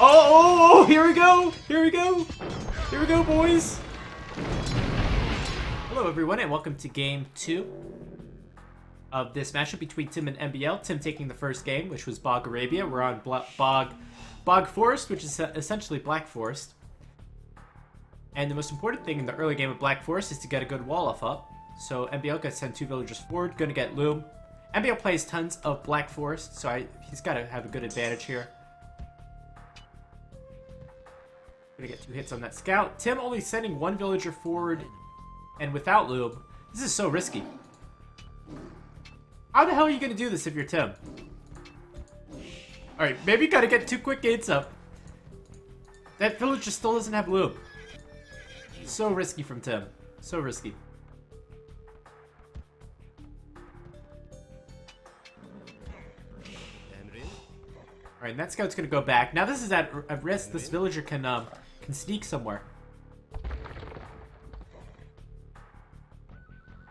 Oh, here we go! Here we go! Here we go, boys! Hello, everyone, and welcome to Game 2 of this matchup between Tim and MBL. Tim taking the first game, which was Bog Arabia. We're on Bog Forest, which is essentially Black Forest. And the most important thing in the early game of Black Forest is to get a good wall off up. So MBL gonna send 2 villagers forward, gonna get Loom. MBL plays tons of Black Forest, so he's got to have a good advantage here. Gonna get 2 hits on that scout. Tim only sending 1 villager forward and without Loom. This is so risky. How the hell are you gonna do this if you're Tim? Alright, maybe you gotta get 2 quick gates up. That villager still doesn't have Loom. So risky from Tim. So risky. Alright, and that scout's gonna go back. Now this is at risk. This villager can sneak somewhere.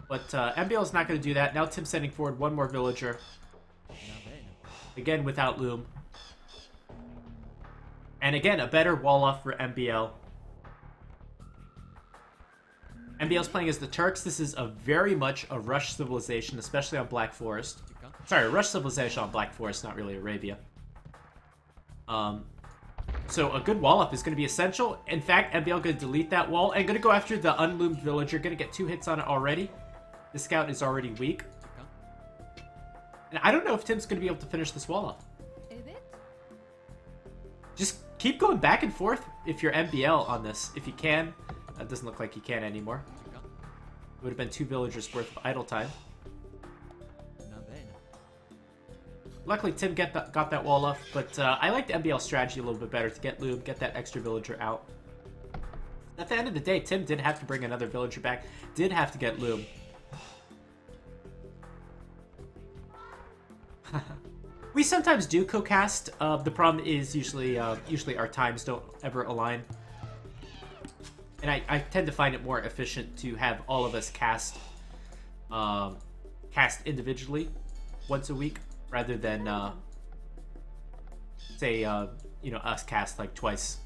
But MBL's not gonna do that. Now Tim's sending forward 1 more villager. Again, without Loom. And again, a better wall off for MBL. MBL's playing as the Turks. This is very much a rush civilization, especially on Black Forest. Sorry, a rush civilization on Black Forest, not really Arabia. So a good wall up is going to be essential. In fact, MBL going to delete that wall and going to go after the unloomed villager. Going to get 2 hits on it already. The scout is already weak. And I don't know if Tim's going to be able to finish this wall up. Just keep going back and forth if you're MBL on this. If you can. That doesn't look like you can anymore. It would have been 2 villagers worth of idle time. Luckily, Tim got that wall up, but I like the MBL strategy a little bit better to get Loom, get that extra villager out. At the end of the day, Tim did have to bring another villager back, did have to get Loom. We sometimes do co-cast. The problem is usually our times don't ever align. And I tend to find it more efficient to have all of us cast individually once a week, rather than say you know, us cast like twice,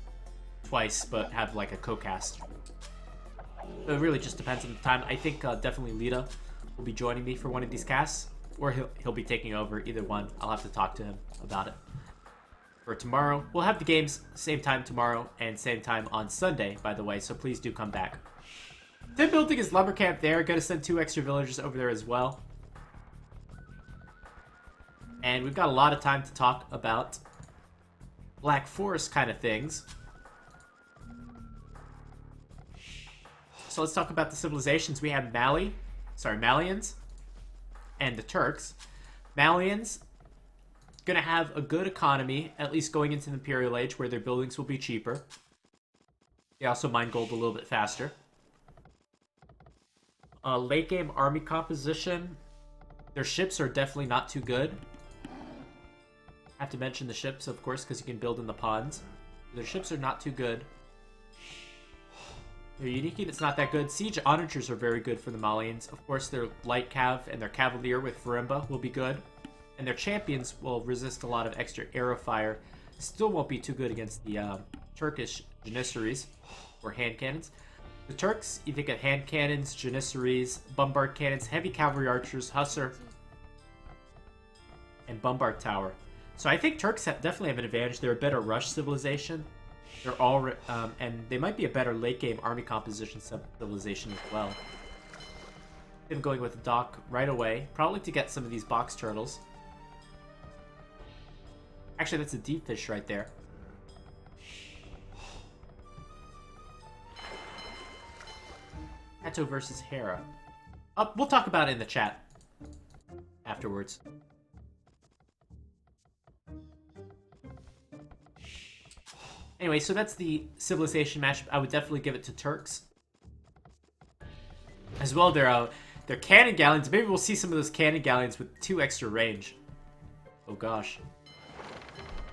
but have like a co-cast. So it really just depends on the time. I think definitely Lita will be joining me for one of these casts, or he'll be taking over. Either one. I'll have to talk to him about it. For tomorrow, we'll have the games same time tomorrow and same time on Sunday, by the way, so please do come back. Tim building his lumber camp there. Gonna send 2 extra villagers over there as well. And we've got a lot of time to talk about Black Forest kind of things. So let's talk about the civilizations. We have Malians, and the Turks. Malians gonna have a good economy, at least going into the Imperial Age, where their buildings will be cheaper. They also mine gold a little bit faster. Late game army composition. Their ships are definitely not too good. Have to mention the ships, of course, because you can build in the ponds. Their ships are not too good. Their unique unit's not that good. Siege onagers are very good for the Malians. Of course, their light cav and their cavalier with Farimba will be good. And their champions will resist a lot of extra arrow fire. Still won't be too good against the Turkish Janissaries, or hand cannons. The Turks, you think of hand cannons, Janissaries, bombard cannons, heavy cavalry archers, hussar, and bombard tower. So I think Turks definitely have an advantage. They're a better rush civilization. They're all, and they might be a better late game army composition civilization as well. I'm going with the dock right away, probably to get some of these box turtles. Actually, that's a deep fish right there. Hato versus Hera. We'll talk about it in the chat afterwards. Anyway, so that's the civilization matchup. I would definitely give it to Turks. As well, they're cannon galleons. Maybe we'll see some of those cannon galleons with 2 extra range. Oh gosh.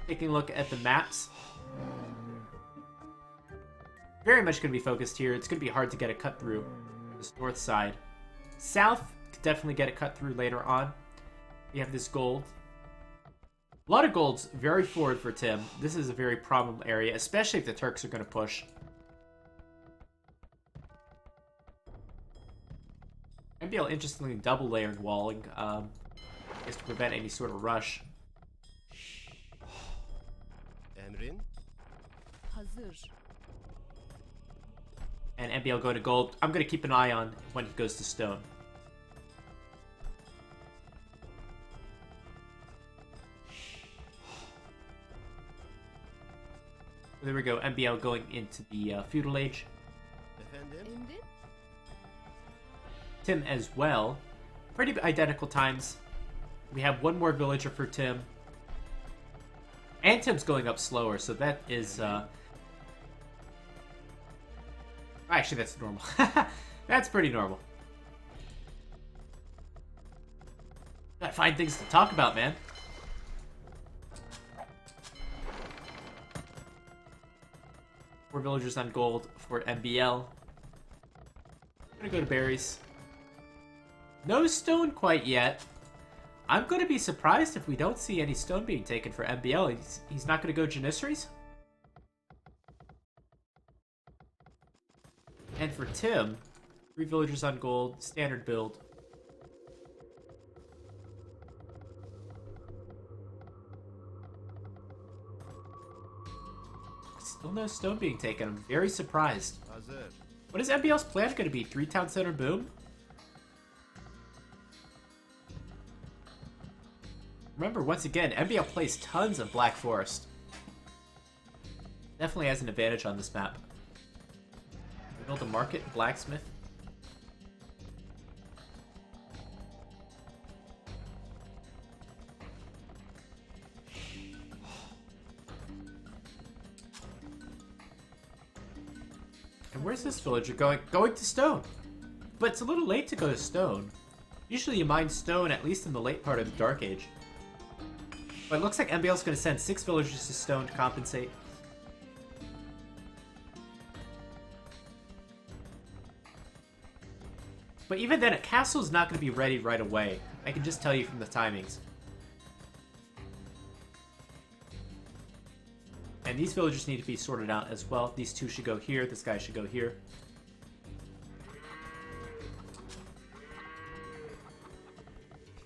Taking a look at the maps. Very much going to be focused here. It's going to be hard to get a cut through this north side. South could definitely get a cut through later on. We have this gold. A lot of gold's very forward for Tim. This is a very problem area, especially if the Turks are going to push. MBL, interestingly, double layering walling, just to prevent any sort of rush. Emrin. Hazır. And MBL going to gold. I'm going to keep an eye on when he goes to stone. There we go, MBL going into the feudal age. Efendim? Emrin. Tim as well. Pretty identical times. We have one more villager for Tim. And Tim's going up slower, so that is... Actually, that's normal. That's pretty normal. Gotta find things to talk about, man. Four villagers on gold for MBL. I'm gonna go to berries. No stone quite yet. I'm gonna be surprised if we don't see any stone being taken for MBL. He's not gonna go Janissaries? And for Tim, 3 villagers on gold, standard build. Still no stone being taken. I'm very surprised. Hazır. What is MBL's plan going to be? 3 town center boom? Remember, once again, MBL plays tons of Black Forest. Definitely has an advantage on this map. Build a market, blacksmith. And where's this villager going? Going to stone. But it's a little late to go to stone. Usually you mine stone at least in the late part of the Dark Age. But it looks like MBL's going to send 6 villagers to stone to compensate. But even then, a castle is not going to be ready right away. I can just tell you from the timings. And these villagers need to be sorted out as well. These 2 should go here. This guy should go here.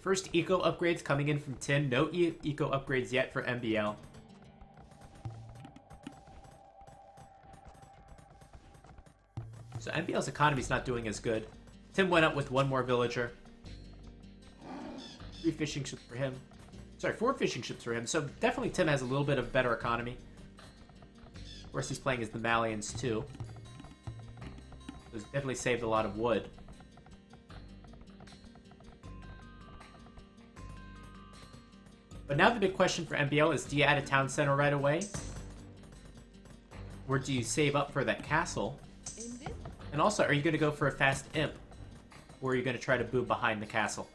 First eco upgrades coming in from Tim. No eco upgrades yet for MBL. So MBL's economy's not doing as good. Tim went up with 1 more villager. 3 fishing ships for him. Sorry, 4 fishing ships for him. So definitely Tim has a little bit of better economy. Of course, he's playing as the Malians too. So he's definitely saved a lot of wood. But now the big question for MBL is, do you add a town center right away? Or do you save up for that castle? Emrin. And also, are you going to go for a fast imp? Or are you going to try to boom behind the castle?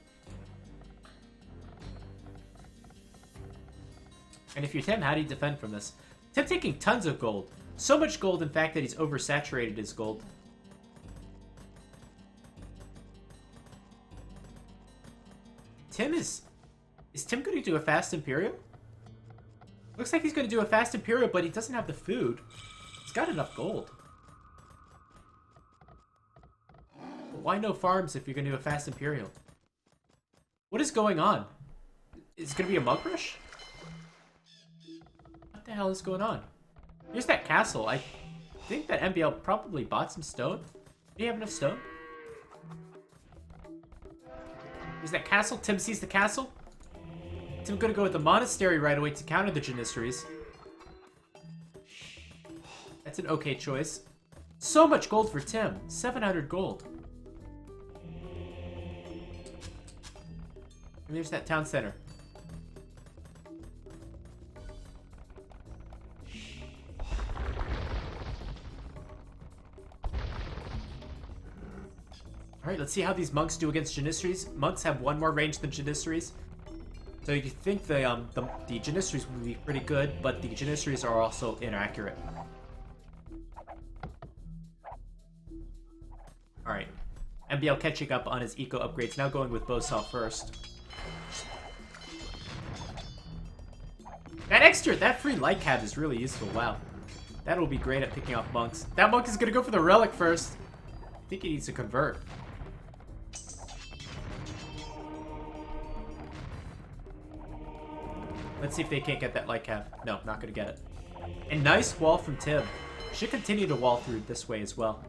And if you're Tim, how do you defend from this? Tim taking tons of gold. So much gold, in fact, that he's oversaturated his gold. Tim is Tim going to do a fast Imperial? Looks like he's going to do a fast Imperial, but he doesn't have the food. He's got enough gold. But why no farms if you're going to do a fast Imperial? What is going on? Is it going to be a mug rush? What the hell is going on? Here's that castle. I think that MBL probably bought some stone. Do you have enough stone? Here's that castle. Tim sees the castle. Tim gonna go with the monastery right away to counter the Janissaries. That's an okay choice. So much gold for Tim. 700 gold. And there's that town center. Alright, let's see how these monks do against Janissaries. Monks have 1 more range than Janissaries. So you think the Janissaries would be pretty good, but the Janissaries are also inaccurate. Alright. MBL catching up on his eco upgrades, now going with Bowsaw first. That free light cab is really useful. Wow. That'll be great at picking off monks. That monk is gonna go for the relic first. I think he needs to convert. Let's see if they can't get that light cab. No, not gonna get it. And nice wall from Tim. Should continue to wall through this way as well.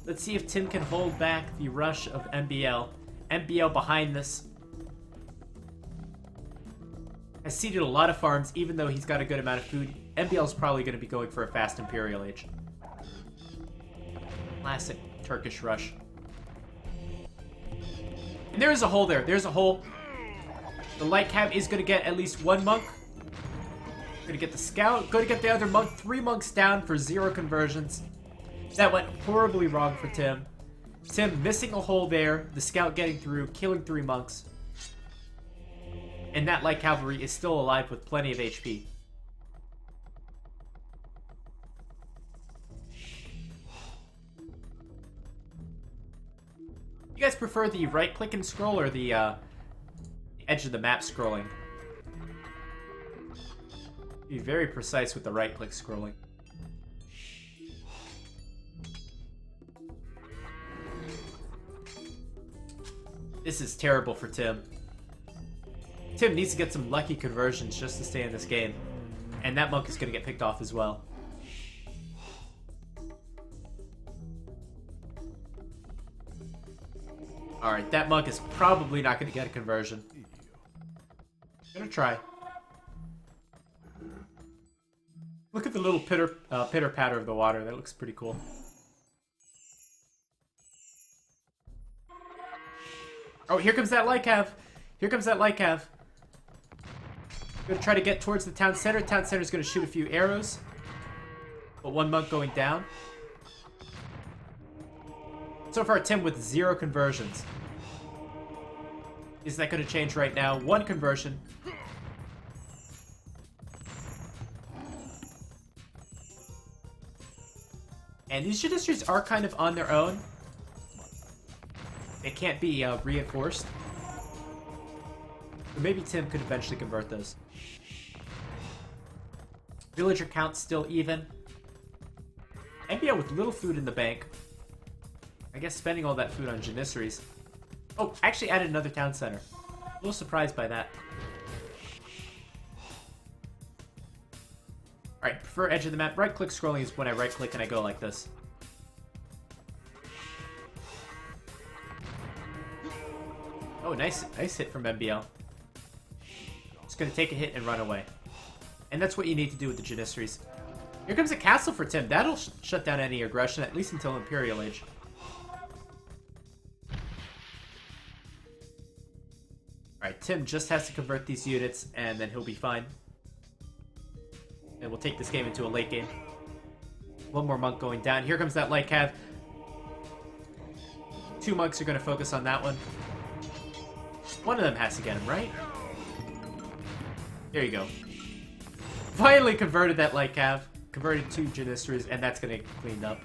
Let's see if Tim can hold back the rush of MBL. MBL behind this has seeded a lot of farms, even though he's got a good amount of food. MBL's probably going to be going for a fast Imperial Age. Classic Turkish rush. And there is a hole there. There's a hole. The light cab is going to get at least one monk. Going to get the scout. Going to get the other monk. 3 monks down for 0 conversions. That went horribly wrong for Tim. Tim missing a hole there. The scout getting through, killing 3 monks. And that light cavalry is still alive with plenty of HP. You guys prefer the right click and scroll or the edge of the map scrolling? Be very precise with the right click scrolling. This is terrible for Tim. Tim needs to get some lucky conversions just to stay in this game. And that monk is going to get picked off as well. Alright, that monk is probably not going to get a conversion. Gonna try. Look at the little pitter-patter of the water. That looks pretty cool. Oh, here comes that light cav. Here comes that light cav. Gonna try to get towards the town center. Town center's gonna shoot a few arrows. But 1 monk going down. So far, Tim with 0 conversions. Is that gonna change right now? 1 conversion. And these Judiciaries are kind of on their own. They can't be reinforced. But maybe Tim could eventually convert those. Villager count still even. MBL with little food in the bank. I guess spending all that food on Janissaries. Oh, actually added another town center. A little surprised by that. Alright, prefer edge of the map. Right click scrolling is when I right click and I go like this. Oh, nice hit from MBL. Just gonna take a hit and run away. And that's what you need to do with the Janissaries. Here comes a castle for Tim. That'll shut down any aggression, at least until Imperial Age. Alright, Tim just has to convert these units, and then he'll be fine. And we'll take this game into a late game. 1 more monk going down. Here comes that light cav. 2 monks are going to focus on that one. One of them has to get him, right? There you go. Finally converted that light cav. Converted 2 Janissaries, and that's going to get cleaned up.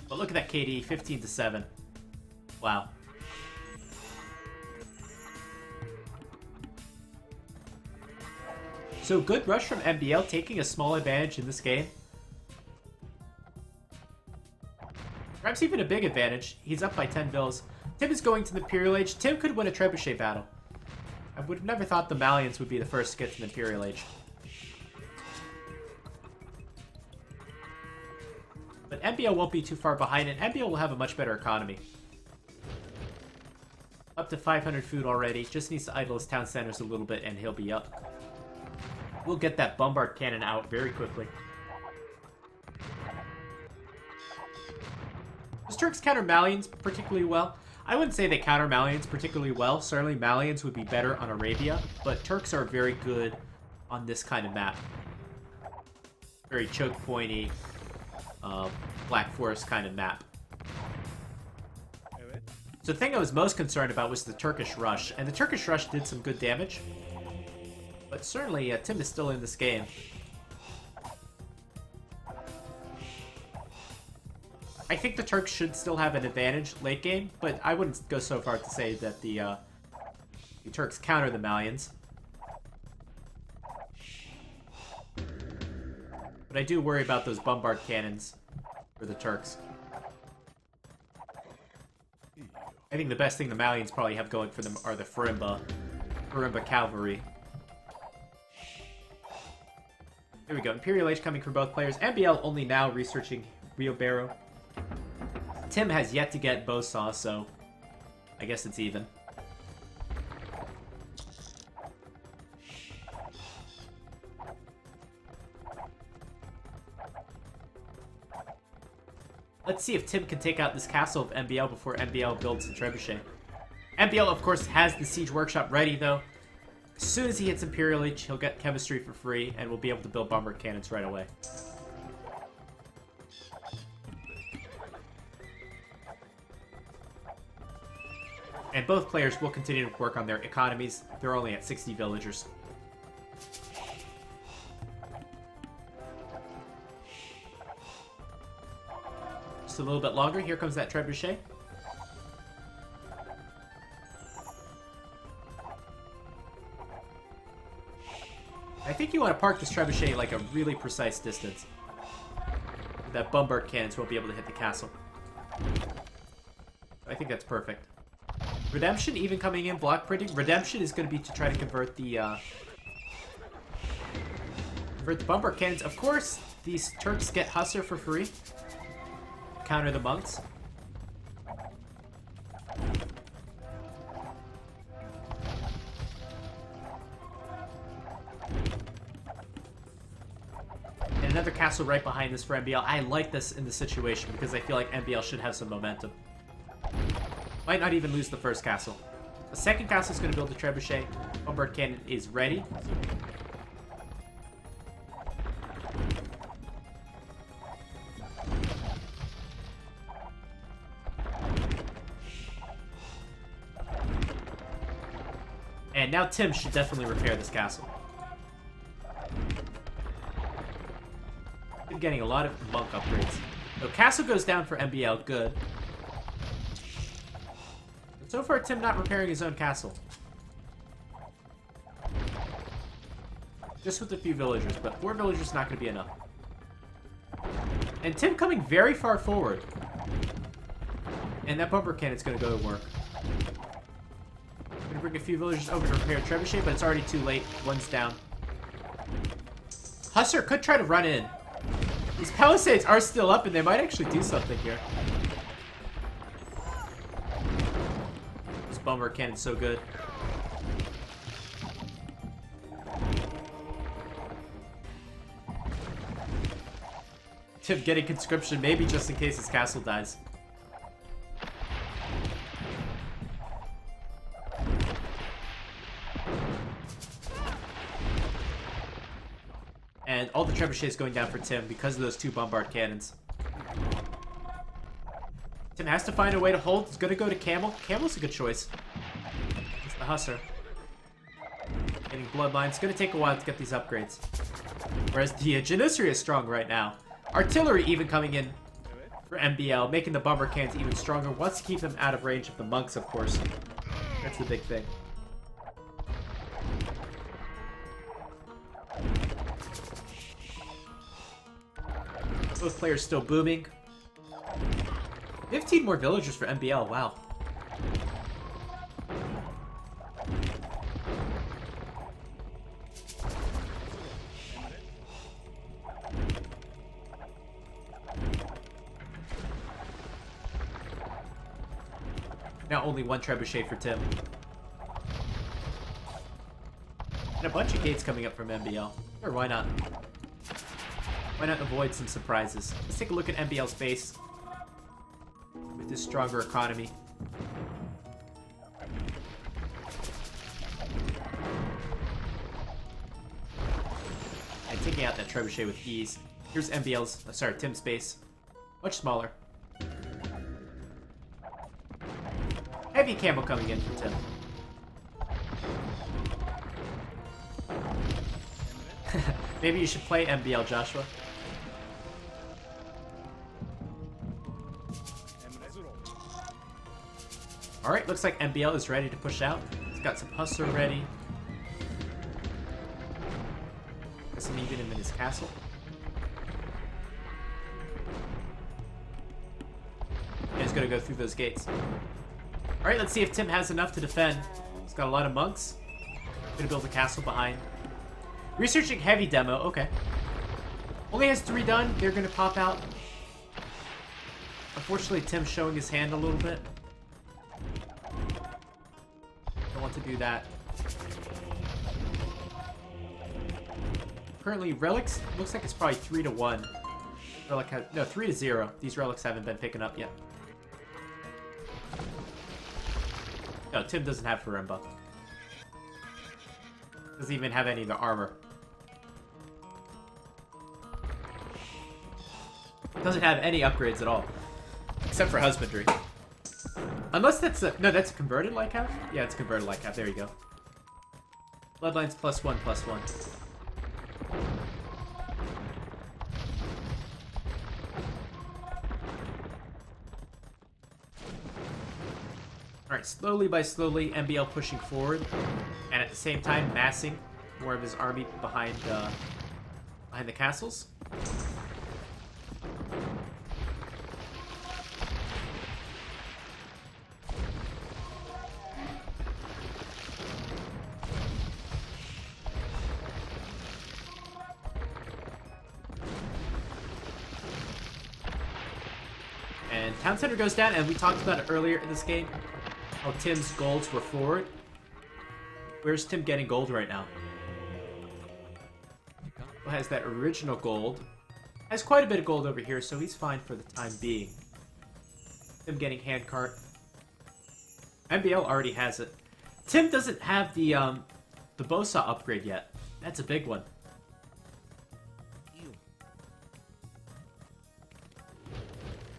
But look at that KD, 15 to 7. Wow. So good rush from MBL, taking a small advantage in this game. Perhaps even a big advantage. He's up by 10 bills. Tim is going to the Imperial Age. Tim could win a trebuchet battle. I would have never thought the Malians would be the first to get to the Imperial Age. But MBL won't be too far behind, and MBL will have a much better economy. Up to 500 food already. Just needs to idle his town centers a little bit, and he'll be up. We'll get that bombard cannon out very quickly. Does Turks counter Malians particularly well? I wouldn't say they counter Malians particularly well. Certainly Malians would be better on Arabia, but Turks are very good on this kind of map. Very choke pointy, Black Forest kind of map. So the thing I was most concerned about was the Turkish rush, and the Turkish rush did some good damage. But certainly, Tim is still in this game. I think the Turks should still have an advantage late game, but I wouldn't go so far to say that the The Turks counter the Malians. But I do worry about those bombard cannons for the Turks. I think the best thing the Malians probably have going for them are the Furimba cavalry. There we go. Imperial Age coming from both players. MBL only now researching Rio Barrow. Tim has yet to get Bowsaw, so I guess it's even. Let's see if Tim can take out this castle of MBL before MBL builds the trebuchet. MBL, of course, has the Siege Workshop ready, though. As soon as he hits Imperial Age, he'll get Chemistry for free, and we'll be able to build Bombard Cannons right away. And both players will continue to work on their economies. They're only at 60 villagers. Just a little bit longer. Here comes that trebuchet. I think you want to park this trebuchet like a really precise distance. That bombard cannons won't be able to hit the castle. I think that's perfect. Redemption even coming in, block printing. Redemption is going to be to try to convert the bombard cannons. Of course, these Turks get Hussar for free. Counter the monks. And another castle right behind this for MBL. I like this in this situation because I feel like MBL should have some momentum. Might not even lose the first castle. The second castle is going to build a trebuchet. Bombard cannon is ready. And now Tim should definitely repair this castle. Been getting a lot of monk upgrades. So castle goes down for MBL, good. But so far, Tim not repairing his own castle. Just with a few villagers, but 4 villagers is not going to be enough. And Tim coming very far forward. And that bumper cannon's going to go to work. Gonna bring a few villagers over to repair trebuchet, but it's already too late. One's down. Hussar could try to run in. These palisades are still up, and they might actually do something here. This bomber cannon's so good. Tim getting conscription, maybe just in case his castle dies. And all the trebuchets going down for Tim because of those 2 bombard cannons. Tim has to find a way to hold. He's going to go to Camel. Camel's a good choice. It's the Hussar. Getting bloodlines. It's going to take a while to get these upgrades. Whereas the Janissary is strong right now. Artillery even coming in for MBL, making the bomber cannons even stronger. Wants to keep them out of range of the monks, of course. That's the big thing. Both players still booming. 15 more villagers for MBL, wow. Now only 1 trebuchet for Tim. And a bunch of gates coming up from MBL. Or why not? Why not avoid some surprises? Let's take a look at MBL's base. With this stronger economy. And taking out that trebuchet with ease. Here's MBL's, sorry, Tim's base. Much smaller. Heavy camel coming in for Tim. Maybe you should play MBL, Joshua. Alright, looks like MBL is ready to push out. He's got some hustler ready. Got some even him in his castle. And he's gonna go through those gates. Alright, let's see if Tim has enough to defend. He's got a lot of monks. Gonna build a castle behind. Researching heavy demo, okay. Only has 3 done. They're gonna pop out. Unfortunately, Tim's showing his hand a little bit. Don't want to do that. Currently, relics looks like it's probably 3-1. Relic has, no, 3-0. These relics haven't been picking up yet. No, Tim doesn't have Farimba. Doesn't even have any of the armor. Doesn't have any upgrades at all. Except for husbandry. Unless that's a... No, that's a converted Lycav? Yeah, it's converted Lycav. There you go. Bloodlines +1/+1. Alright, slowly by slowly, MBL pushing forward. And at the same time, massing more of his army behind the castles. And Town Center goes down, and we talked about it earlier in this game, how Tim's golds were forward. Where's Tim getting gold right now? Well, has that original gold. Has quite a bit of gold over here, so he's fine for the time being. Tim getting handcart. MBL already has it. Tim doesn't have the Bosa upgrade yet. That's a big one.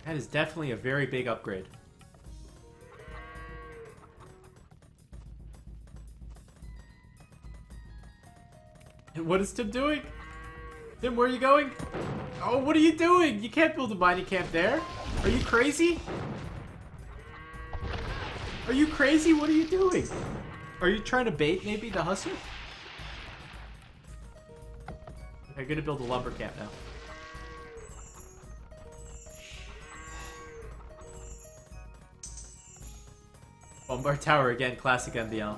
That is definitely a very big upgrade. And what is Tim doing? Tim, where are you going? Oh, what are you doing? You can't build a mining camp there. Are you crazy? Are you crazy? What are you doing? Are you trying to bait maybe the hustle? Okay, I'm gonna build a lumber camp now. Bombard Tower again, classic MBL.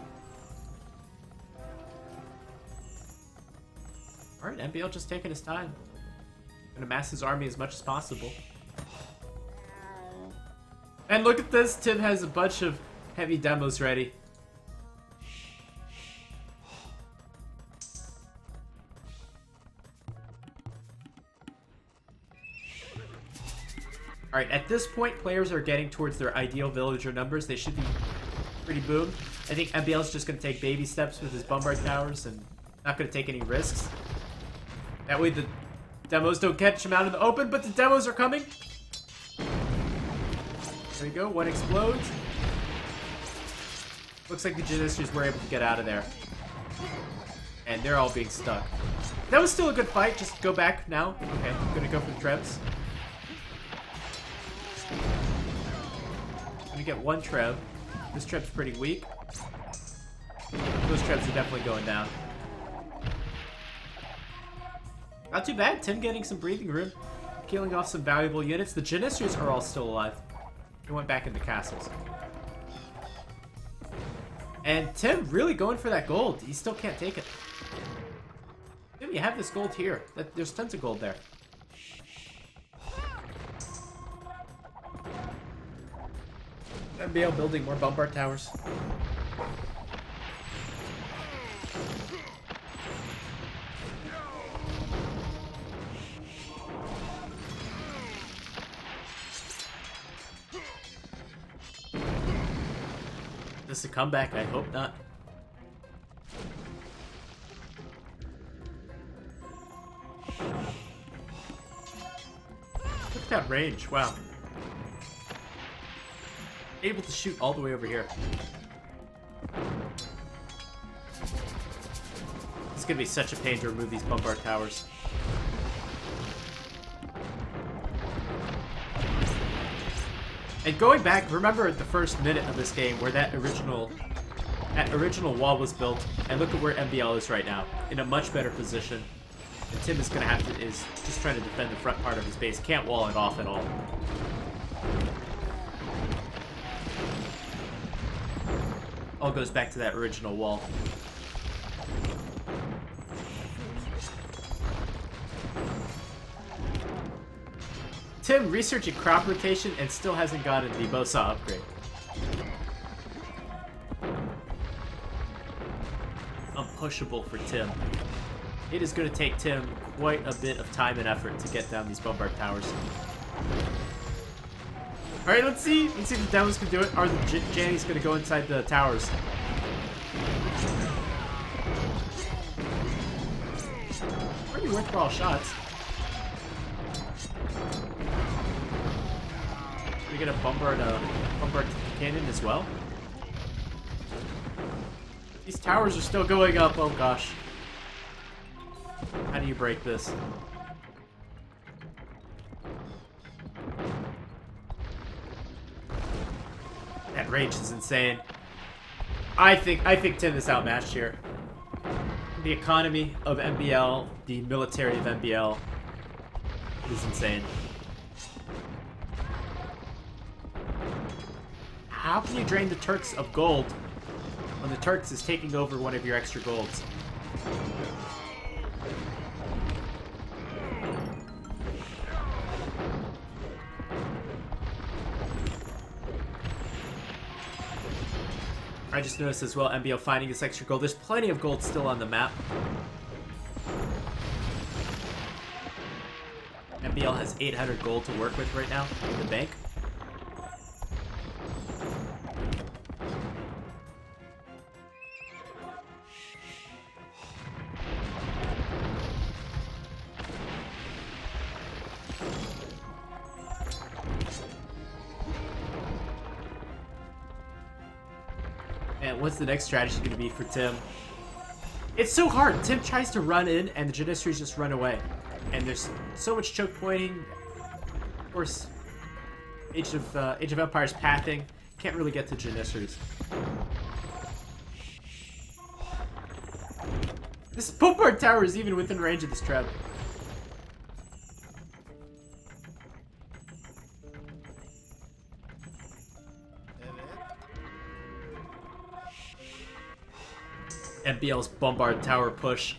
Alright, MBL just taking his time. Gonna mass his army as much as possible. And look at this, Tim has a bunch of heavy demos ready. Alright, at this point, players are getting towards their ideal villager numbers. They should be pretty boom. I think MBL is just going to take baby steps with his Bombard Towers and not going to take any risks. That way the demos don't catch him out in the open, but the demos are coming. There you go, one explodes. Looks like the Janisters were able to get out of there. And they're all being stuck. That was still a good fight, just go back now. Okay, I'm going to go for the Trebs. I'm gonna get one Treb. This Treb's pretty weak. Those Trebs are definitely going down. Not too bad. Tim getting some breathing room. Killing off some valuable units. The Janisters are all still alive. They went back in the castles. And Tim really going for that gold. He still can't take it. Tim, you have this gold here. There's tons of gold there. MBL building more Bombard Towers. Is this a comeback? I hope not. Look at that range, wow. Able to shoot all the way over here. It's gonna be such a pain to remove these Bombard Towers. And going back, remember the first minute of this game where that original That original wall was built, and look at where MBL is right now, in a much better position. And Tim is gonna have to is just trying to defend the front part of his base. Can't wall it off at all. All goes back to that original wall. Tim researching crop rotation and still hasn't gotten the Bosa upgrade. Unpushable for Tim. It is going to take Tim quite a bit of time and effort to get down these bombard towers. Alright, let's see if the demos can do it. Are the Jannies going to go inside the towers? Pretty worthwhile shots. We get a bombard cannon as well. These towers are still going up. Oh gosh. How do you break this? That range is insane. I think Tim is outmatched here. The economy of MBL, the military of MBL is insane. How can you drain the Turks of gold when the Turks is taking over one of your extra golds? I just noticed as well, MBL finding this extra gold. There's plenty of gold still on the map. MBL has 800 gold to work with right now in the bank. And what's the next strategy going to be for Tim? It's so hard. Tim tries to run in, and the Janissaries just run away. And there's so much choke pointing. Of course, Age of Empires pathing. Can't really get to Janissaries. This bombard tower is even within range of this trap. MBL's bombard tower push.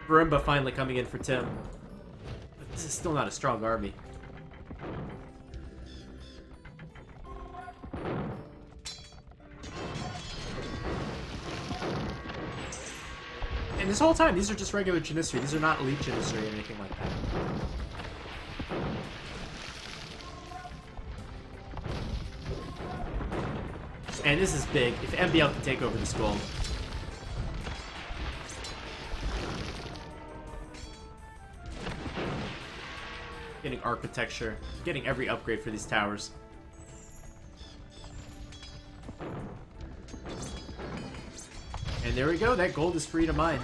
Barimba finally coming in for Tim. But this is still not a strong army. And this whole time, these are just regular Janissary. These are not elite Janissary or anything like that. And this is big. If MBL can take over this gold. Getting architecture, getting every upgrade for these towers. And there we go, that gold is free to mine.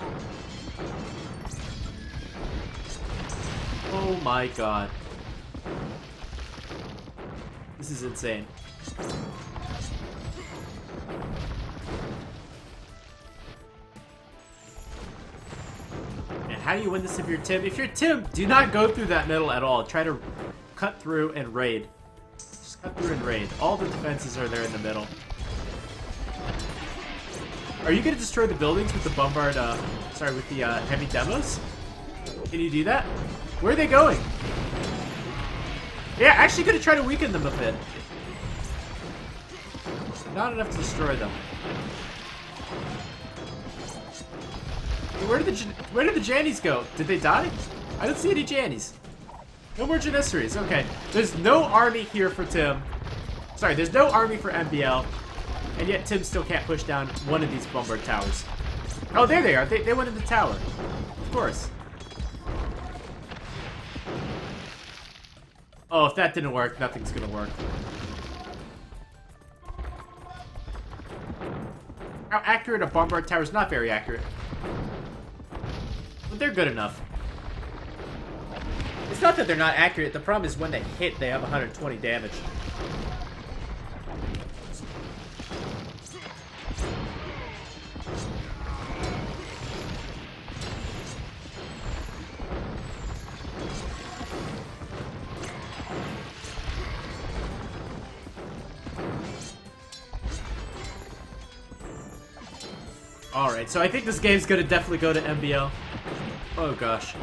Oh my god. This is insane. How do you win this if you're Tim? If you're Tim, do not go through that middle at all. Try to cut through and raid. Just cut through and raid. All the defenses are there in the middle. Are you going to destroy the buildings with the bombard, with the heavy demos? Can you do that? Where are they going? Yeah, actually going to try to weaken them a bit. Not enough to destroy them. Where did the Jannies go? Did they die? I don't see any Jannies. No more Janissaries. Okay. There's no army here for Tim. Sorry, there's no army for MBL. And yet Tim still can't push down one of these bombard towers. Oh, there they are. They went in the tower. Of course. Oh, if that didn't work, nothing's gonna work. How accurate a bombard tower is not very accurate. But they're good enough. It's not that they're not accurate. The problem is when they hit, they have 120 damage. Alright, so I think this game's gonna definitely go to MBL. Oh gosh.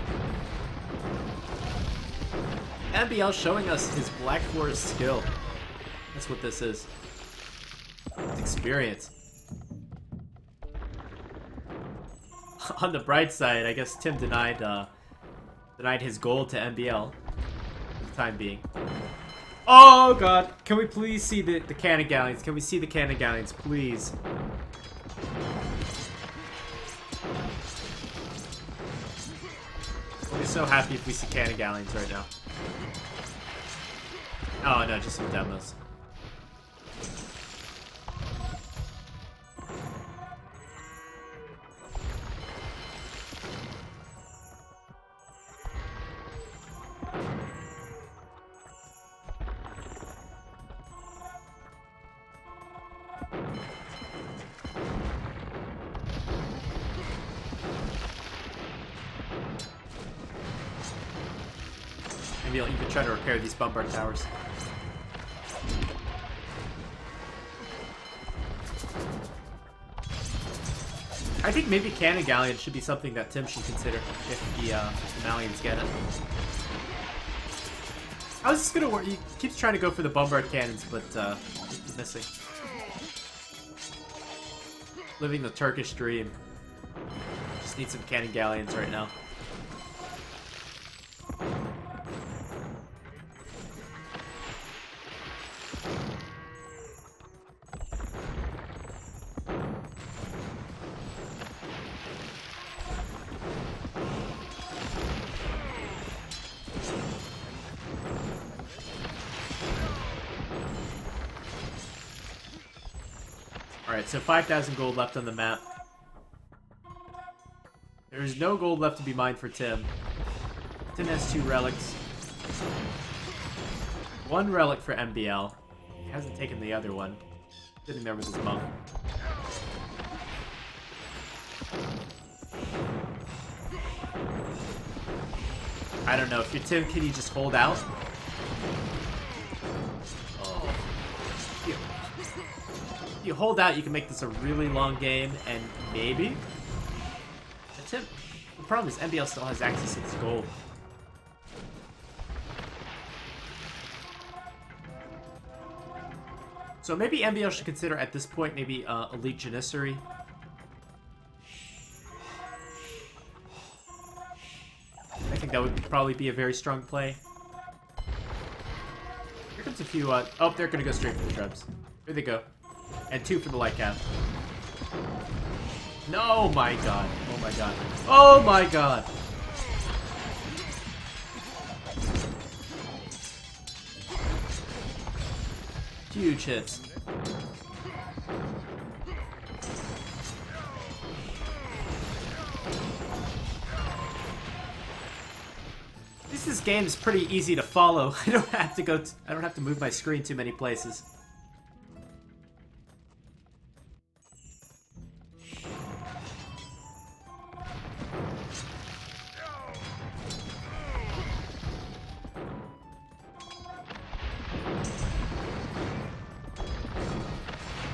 MBL showing us his Black Forest skill. That's what this is. It's experience. On the bright side, I guess Tim denied his gold to MBL for the time being. Oh god! Can we please see the cannon galleons? Can we see the cannon galleons, please? I'll be so happy if we see cannon galleons right now. Oh no, just some demos. Maybe I'll even try to repair these bombard towers. I think maybe cannon galleon should be something that Tim should consider if the Malians get it. I was just gonna work. He keeps trying to go for the bombard cannons, but he's missing. Living the Turkish dream. Just need some cannon galleons right now. Alright, so 5,000 gold left on the map. There's no gold left to be mined for Tim. Tim has 2 relics. 1 relic for MBL. He hasn't taken the other one. Sitting there with his monk. I don't know. If you're Tim, can you just hold out? If you hold out, you can make this a really long game, and maybe... That's it. The problem is MBL still has access to this gold. So maybe MBL should consider at this point maybe Elite Janissary. I think that would probably be a very strong play. Here comes a few... oh, they're going to go straight for the Trebs. Here they go. And 2 for the light cap. No, my god. Oh my god. Oh my god. Huge hits. This game is pretty easy to follow. I don't have to go. I don't have to move my screen too many places.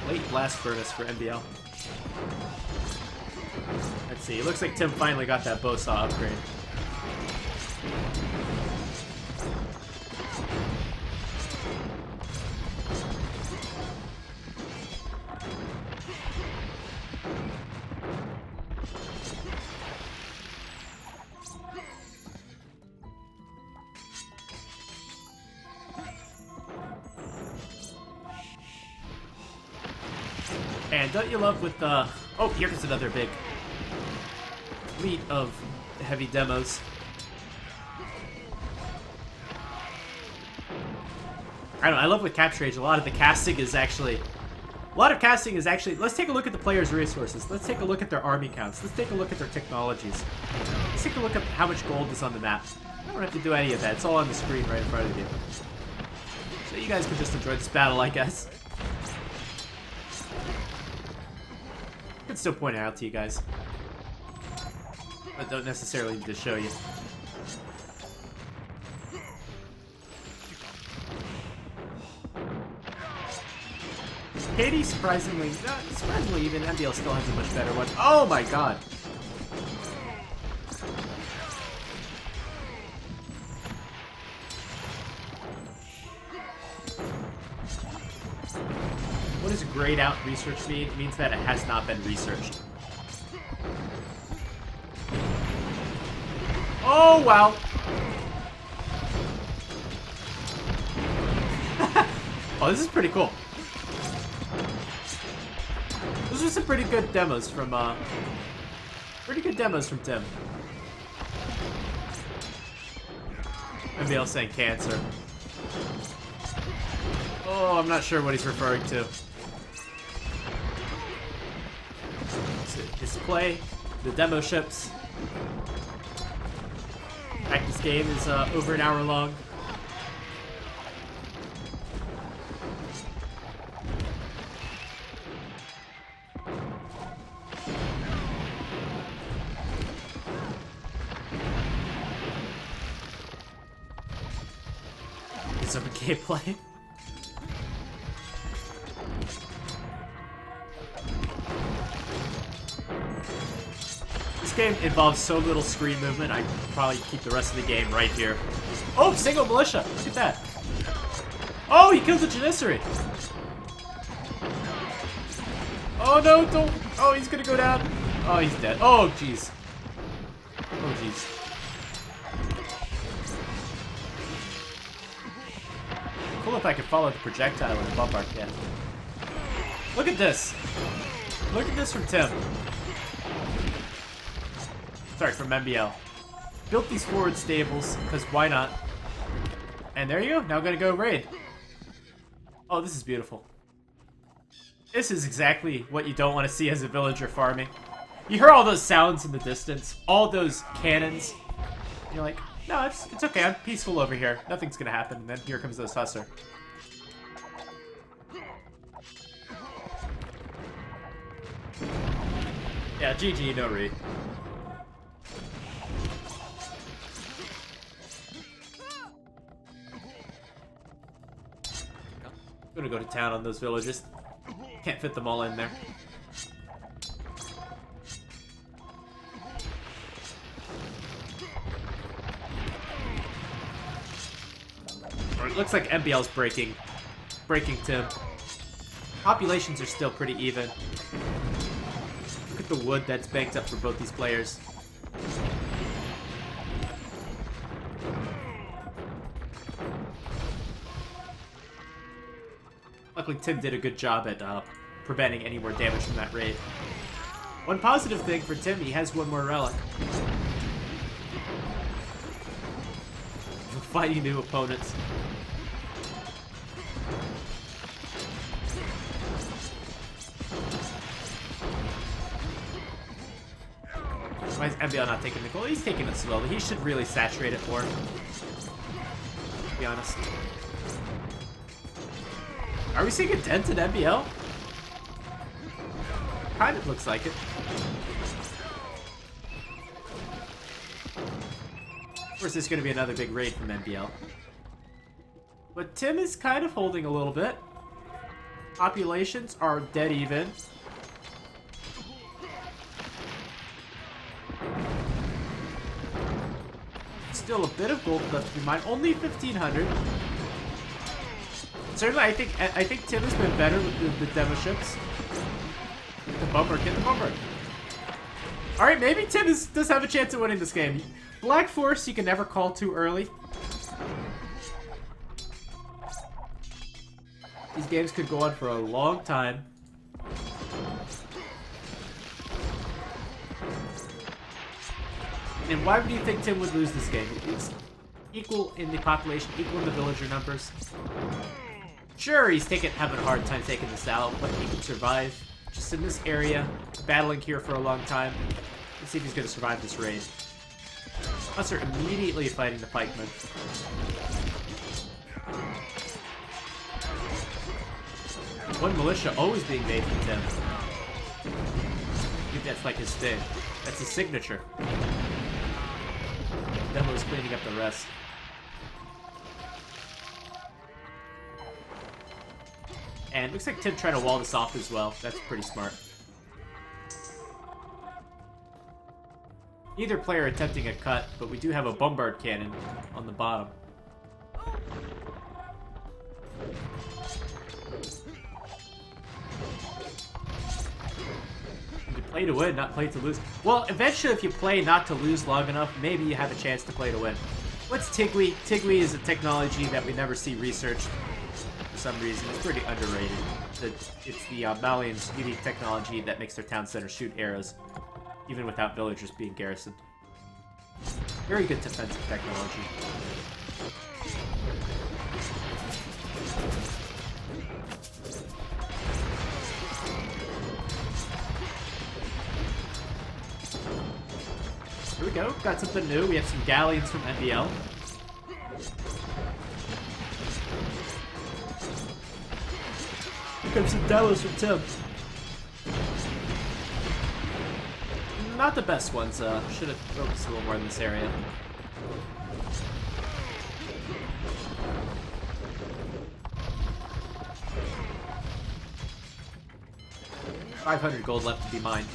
Late blast furnace for MBL. Let's see. It looks like Tim finally got that bow saw upgrade. And don't you love with the... oh, here comes another big fleet of heavy demos. I don't know, I love with Capture Age, a lot of the casting is actually... let's take a look at the players' resources. Let's take a look at their army counts. Let's take a look at their technologies. Let's take a look at how much gold is on the map. I don't have to do any of that. It's all on the screen right in front of you. So you guys can just enjoy this battle, I guess. I can still point it out to you guys. But don't necessarily need to show you. KD surprisingly even MBL still has a much better one. Oh my god. What is grayed out research feed? It means that it has not been researched. Oh wow. Oh, this is pretty cool. Those were some pretty good demos from Tim. MBL saying cancer. Oh, I'm not sure what he's referring to. Display the demo ships. Practice game is over an hour long. Some gameplay. This game involves so little screen movement, I could probably keep the rest of the game right here. Oh, single militia! Look at that. Oh, he killed the Janissary! Oh no, don't! Oh, he's gonna go down. Oh, he's dead. Oh, jeez. Oh, jeez. Cool if I could follow the projectile in a bombard can. Look at this! Look at this from Tim. Sorry, from MBL. Built these forward stables, because why not? And there you go, now I'm gonna go raid. Oh, this is beautiful. This is exactly what you don't want to see as a villager farming. You hear all those sounds in the distance, all those cannons. And you're like, no, it's okay, I'm peaceful over here. Nothing's gonna happen, and then here comes this Hussar. Yeah, GG, no read. I'm gonna go to town on those villagers. Can't fit them all in there. It looks like MBL's breaking Tim. Populations are still pretty even. Look at the wood that's banked up for both these players. Luckily, Tim did a good job at preventing any more damage from that raid. One positive thing for Tim, he has one more relic. Fighting new opponents. Why is MBL not taking the goal? He's taking it slowly. He should really saturate it more. To be honest. Are we seeing a dent in MBL? Kind of looks like it. Of course, there's going to be another big raid from MBL. But Tim is kind of holding a little bit. Populations are dead even. Still a bit of gold left to be mined. Only 1,500. Certainly, I think Tim has been better with the demo ships. Get the bumper, get the bumper. All right, maybe Tim does have a chance at winning this game. Black Forest, you can never call too early. These games could go on for a long time. And why would you think Tim would lose this game? It's equal in the population, equal in the villager numbers. Sure, he's having a hard time taking this out, but he can survive. Just in this area, battling here for a long time. Let's see if he's going to survive this raid. Us are immediately fighting the pikemen. One militia always being made from Tim. I think that's like his thing. That's his signature. Demo's cleaning up the rest. And looks like Tim trying to wall this off as well. That's pretty smart. Neither player attempting a cut, but we do have a bombard cannon on the bottom. You play to win, not play to lose. Well, eventually if you play not to lose long enough, maybe you have a chance to play to win. What's Tigui? Tigui is a technology that we never see researched for some reason. It's pretty underrated. It's the Malians' unique technology that makes their town center shoot arrows, even without villagers being garrisoned. Very good defensive technology. Here we go, got something new. We have some galleons from MBL. Here comes some demos from Tim. Not the best ones, should have focused a little more in this area. $500 gold left to be mined.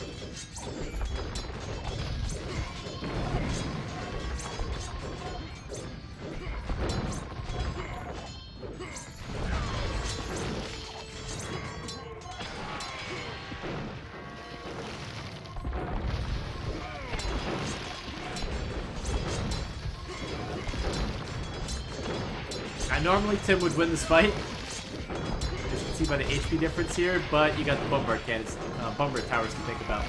Normally Tim would win this fight, as you can see by the HP difference here, but you got the bombard cannons, bombard towers to think about.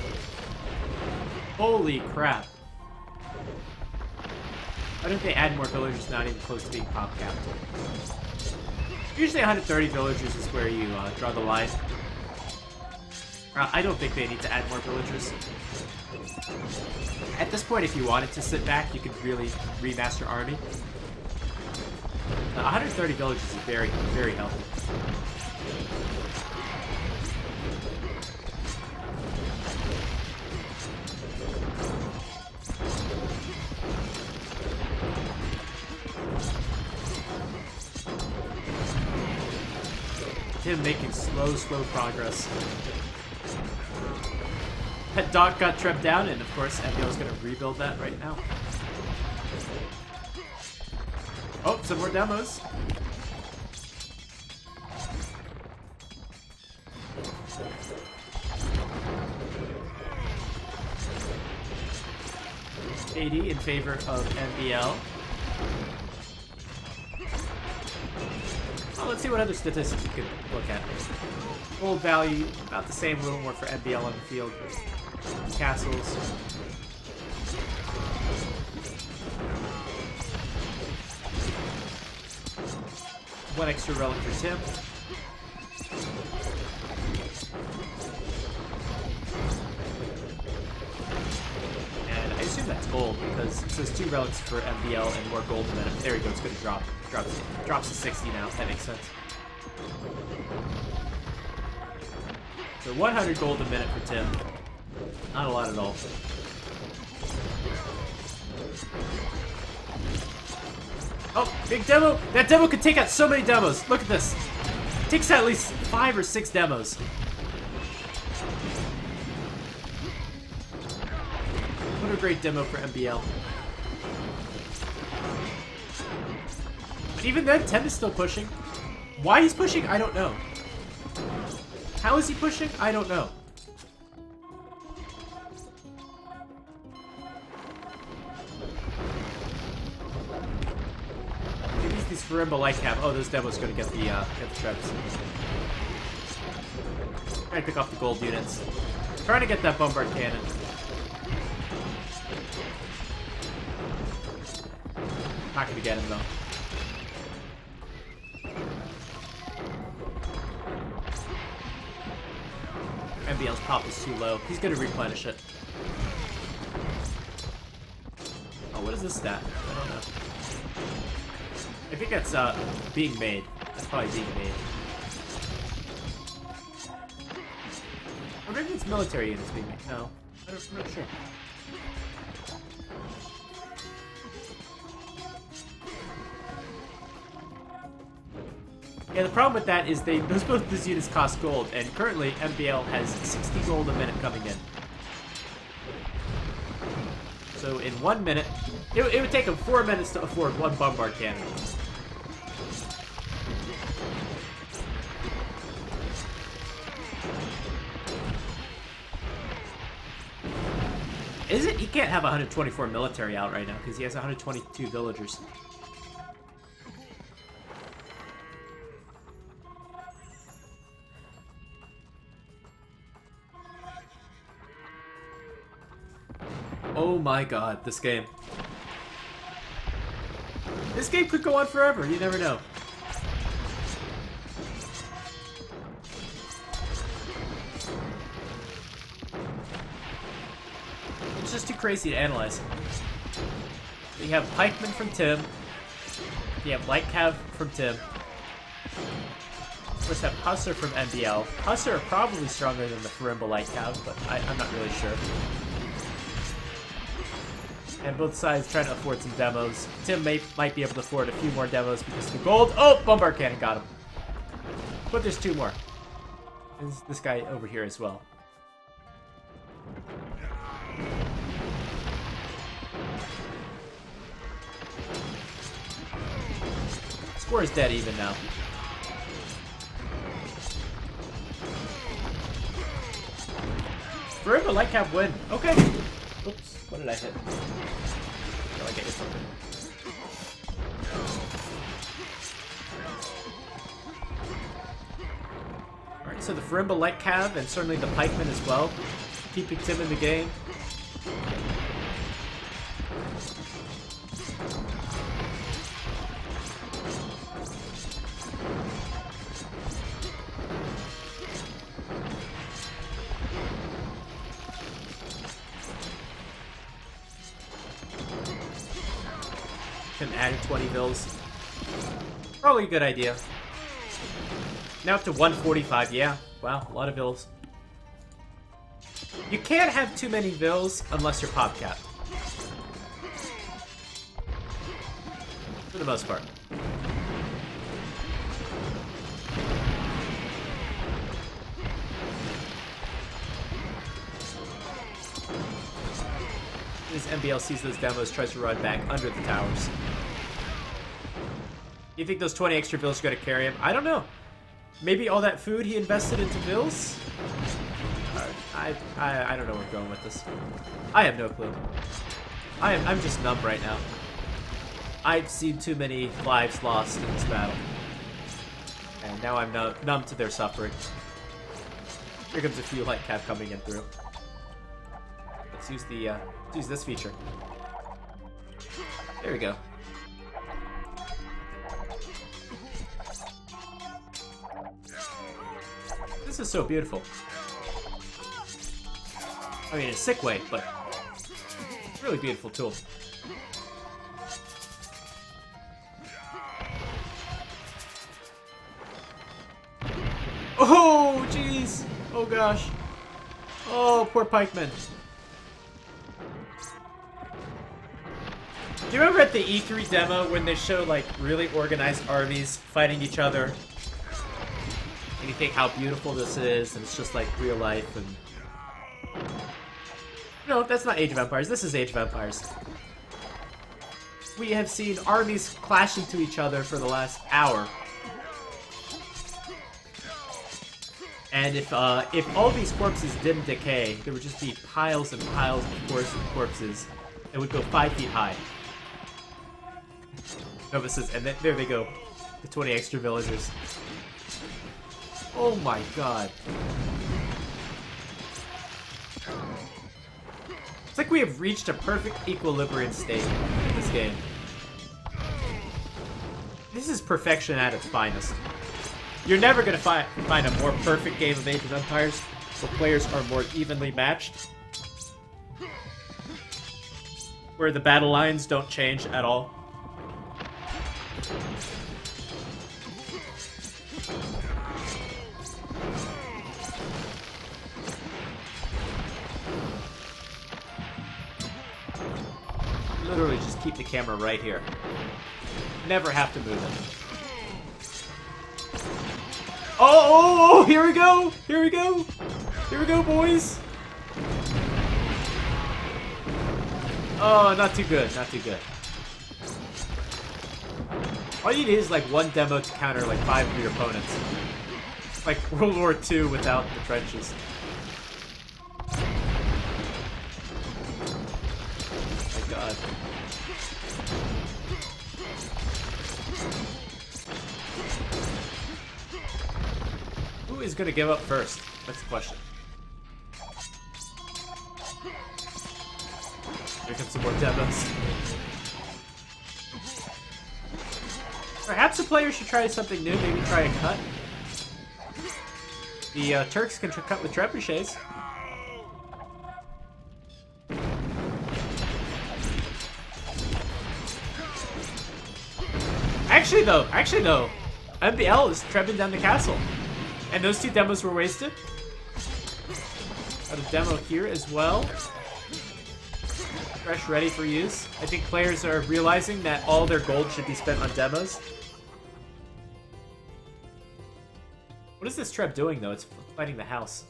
Holy crap. Why don't they add more villagers not even close to being pop capped? Usually 130 villagers is where you draw the line. I don't think they need to add more villagers. At this point, if you wanted to sit back, you could really remaster your army. 130 villagers is very, very healthy. Tim making slow progress. Pet dog got trapped down, and of course, MBL is going to rebuild that right now. Oh, some more demos. AD in favor of MBL. Oh, let's see what other statistics we could look at. Gold value, about the same, a little more for MBL on the field. Castles. One extra relic for Tim. And I assume that's gold because it says 2 relics for MBL and more gold than there we go, it's gonna drop. Drops to 60 now, that makes sense. So 100 gold a minute for Tim. Not a lot at all. Oh, big demo! That demo could take out so many demos. Look at this. It takes out at least 5 or 6 demos. What a great demo for MBL. But even then, Tim is still pushing. Why he's pushing, I don't know. How is he pushing? I don't know. These Farimba light cap. Oh, those demos gonna get the treads. Trying to pick off the gold units. Trying to get that bombard cannon. Not gonna get him though. MBL's pop is too low. He's gonna replenish it. Oh, what is this stat? I don't know. I think that's being made. That's probably being made. Or maybe it's military units being made. No, I'm not sure. Yeah, the problem with that is both those units cost gold, and currently MBL has 60 gold a minute coming in. So in 1 minute, it would take him 4 minutes to afford one bombard cannon. Is it? He can't have 124 military out right now because he has 122 villagers. Oh my god, this game. This game could go on forever, you never know. It's just too crazy to analyze. You have Pikeman from Tim. You have Light Cav from Tim. Of course, have Husser from MBL. Husser are probably stronger than the Farimba Light Cav, but I'm not really sure. And both sides trying to afford some demos. Tim might be able to afford a few more demos because of the gold. Oh, Bombard Cannon got him. But there's 2 more. There's this guy over here as well. Score is dead even now. Farimba Light Cav win. Okay. Oops, what did I hit? Oh, I get something. Alright, so the Farimba Light Cav and certainly the Pikeman as well, keeping Tim in the game. Can add 20 bills. Probably a good idea. Now up to 145, yeah. Wow, a lot of bills. You can't have too many bills unless you're pop cap. For the most part. As MBL sees those demos, tries to run back under the towers. You think those 20 extra bills are going to carry him? I don't know. Maybe all that food he invested into bills? I don't know where we're going with this. I have no clue. I'm just numb right now. I've seen too many lives lost in this battle. And now I'm numb to their suffering. Here comes a few light cap coming in through. Let's use the let's use this feature. There we go. This is so beautiful. I mean, in a sick way, but really beautiful tool. Oh, jeez. Oh, gosh. Oh, poor pikeman. Do you remember at the E3 demo when they show, like, really organized armies fighting each other? And you think how beautiful this is, and it's just like real life, and... No, that's not Age of Empires. This is Age of Empires. We have seen armies clash into each other for the last hour. And if all these corpses didn't decay, there would just be piles and piles of corpses that would go 5 feet high. Novices, and then there they go. The 20 extra villagers. Oh my god. It's like we have reached a perfect equilibrium state in this game. This is perfection at its finest. You're never going to find a more perfect game of Age of Empires where players are more evenly matched. Where the battle lines don't change at all. Literally just keep the camera right here. Never have to move it. Oh, here we go. Here we go. Here we go, boys. Oh, not too good. Not too good. All you need is like one demo to counter like 5 of your opponents. Like World War II without the trenches. Oh my god. Who is gonna give up first? That's the question. Here comes some more demos. Perhaps a player should try something new, maybe try a cut. The Turks can cut with trebuchets. Actually though, MBL is trebbing down the castle. And those 2 demos were wasted. Got a demo here as well. Fresh, ready for use. I think players are realizing that all their gold should be spent on demos. What is this treb doing though? It's fighting the house.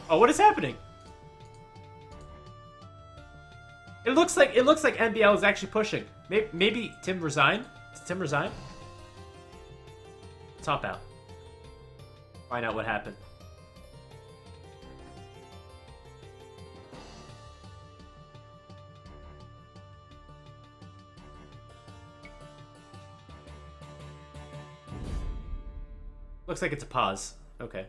Oh, what is happening? It looks like MBL is actually pushing. Maybe Tim resigned. Did Tim resign? Top out. Find out what happened. Looks like it's a pause. Okay.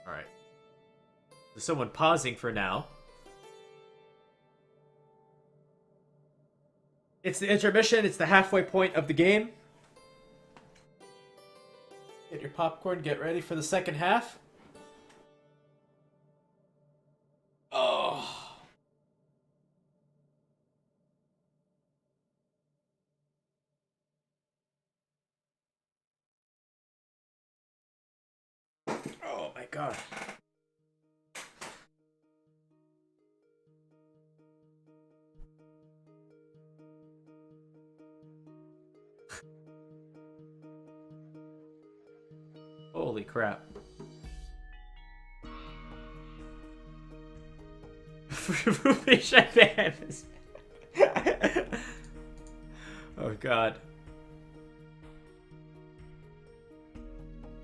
Alright. There's someone pausing for now. It's the intermission. It's the halfway point of the game. Get your popcorn. Get ready for the second half. Oh. Oh my god. Holy crap. Oh god.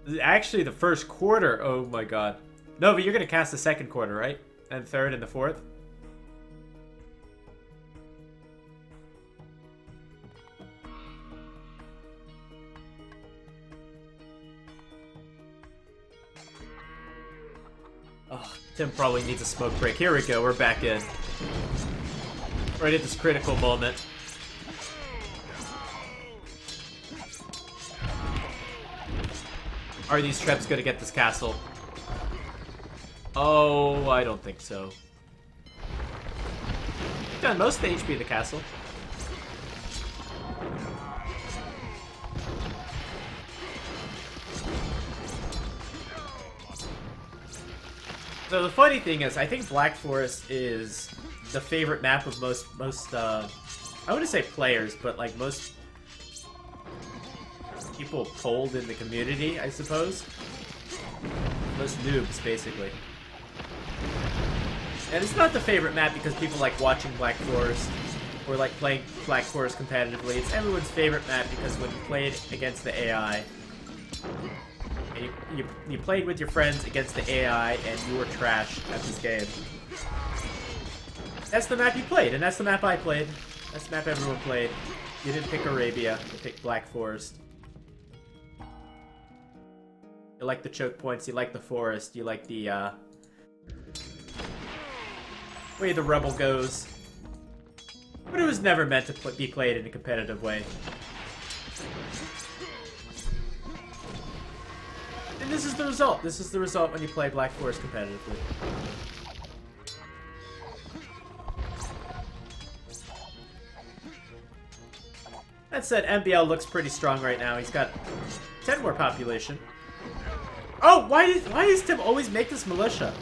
This is actually the first quarter. Oh my god. No, but you're gonna cast the second quarter, right? And third and the fourth? Oh, Tim probably needs a smoke break. Here we go, we're back in. Right at this critical moment. Are these Trebs gonna get this castle? Oh, I don't think so. Done most of the HP of the castle. So the funny thing is, I think Black Forest is the favorite map of most I wouldn't say players, but like most people polled in the community, I suppose. Most noobs, basically. And it's not the favorite map because people like watching Black Forest or like playing Black Forest competitively. It's everyone's favorite map because when you played against the AI, and you played with your friends against the AI and you were trash at this game. That's the map you played, and that's the map I played. That's the map everyone played. You didn't pick Arabia, you picked Black Forest. You like the choke points, you like the forest, you like the way the rebel goes. But it was never meant to be played in a competitive way. And this is the result. This is the result when you play Black Forest competitively. That said, MBL looks pretty strong right now. He's got 10 more population. Oh, why does Tim always make this militia?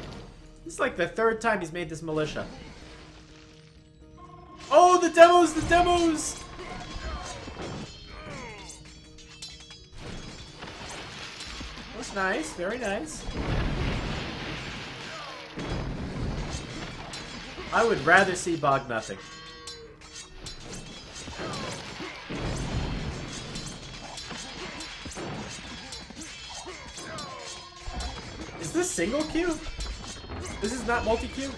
This is like the third time he's made this militia. Oh, the demos, the demos! Nice, very nice. I would rather see Bog nothing. Is this single queue? This is not multi-queue?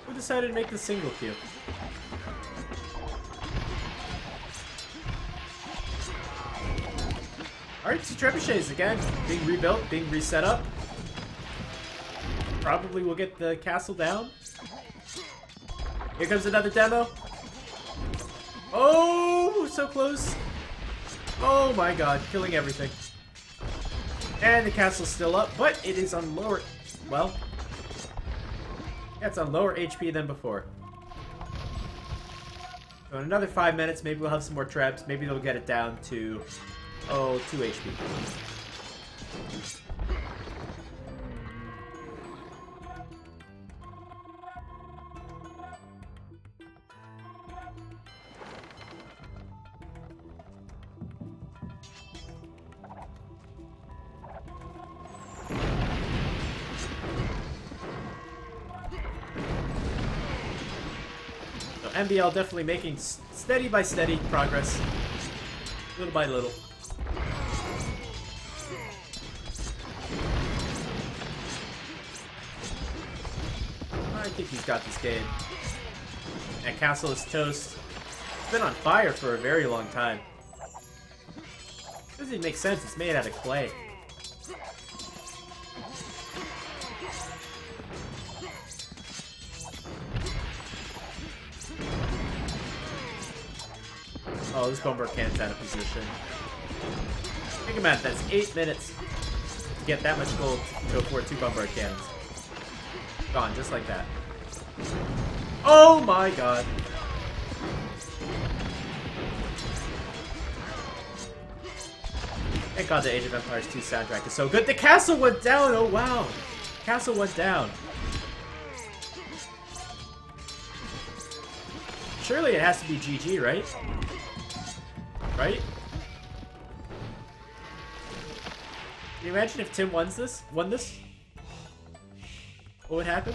Who decided to make the single queue? Alright, two trebuchets again. Being rebuilt, being reset up. Probably will get the castle down. Here comes another demo. Oh, so close. Oh my god, killing everything. And the castle's still up, but it is on lower... Well... Yeah, it's on lower HP than before. So in another 5 minutes, maybe we'll have some more trebs. Maybe they'll get it down to... Oh, 2 HP. MBL definitely making steady by steady progress. Little by little. I think he's got this game. That castle is toast. It's been on fire for a very long time. Doesn't even make sense, it's made out of clay. Oh, this bomber cannon's out of position. Think about it, that's 8 minutes to get that much gold to go for 2 bomber cannons. Gone, just like that. Oh my god. Thank god the Age of Empires 2 soundtrack is so good. The castle went down! Oh wow! Castle went down. Surely it has to be GG, right? Right? Can you imagine if Tim won this? What would happen?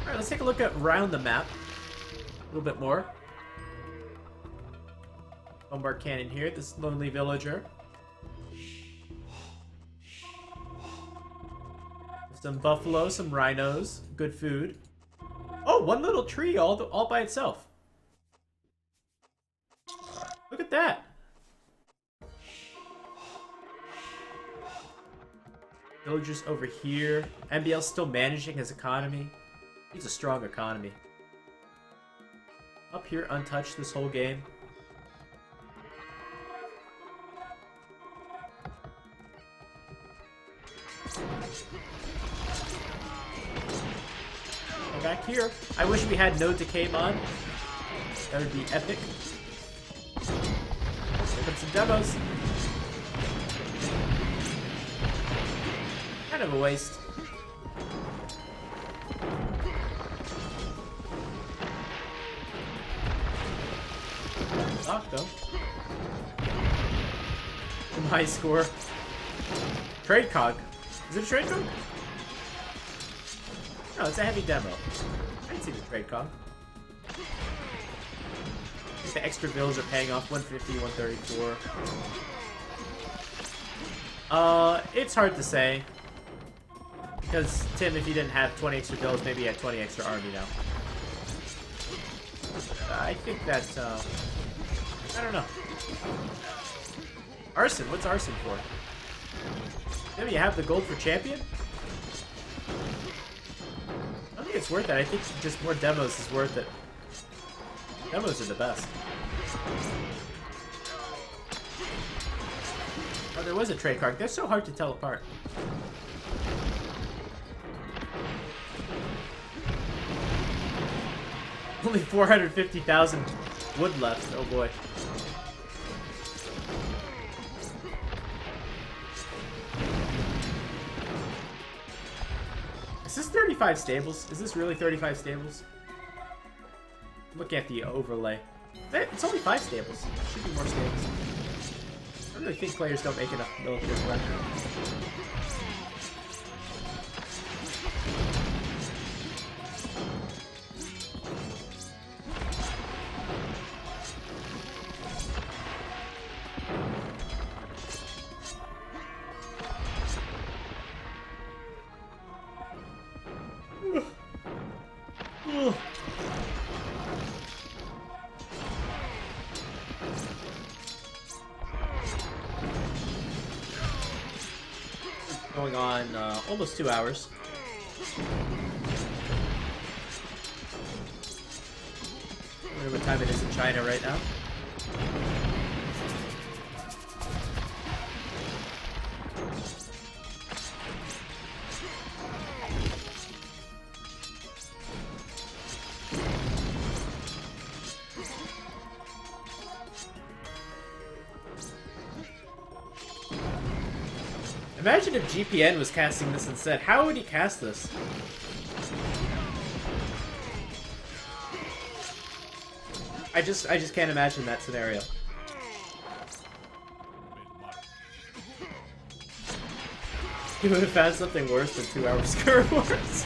Alright, let's take a look at around the map. A little bit more. Bombard cannon here, this lonely villager. Some buffalo, some rhinos, good food. Oh, one little tree all by itself. Look at that. Villagers over here. MBL still managing his economy. He's a strong economy. Up here, untouched this whole game. Back here. I wish we had no decay mod. That would be epic. Here come some demos. Kind of a waste. Knock though. Some high score. Trade cog. Is it a trade cog? No, it's a heavy demo. I didn't see the trade cog. I think the extra bills are paying off. 150, 134. It's hard to say. Because, Tim, if you didn't have 20 extra bills, maybe you had 20 extra army now. I think that's, I don't know. Arson, what's Arson for? Maybe you have the gold for champion? I think it's worth it. I think just more demos is worth it. Demos are the best. Oh, there was a trade card. They're so hard to tell apart. Only 450,000 wood left. Oh boy. Is this 35 stables? Is this really 35 stables? Look at the overlay. It's only 5 stables. Should be more stables. I really think players don't make enough military collection. Going on almost 2 hours. I wonder what time it is in China right now. Imagine if GPN was casting this instead. How would he cast this? I just can't imagine that scenario. He would have found something worse than 2 hour Skirt Wars.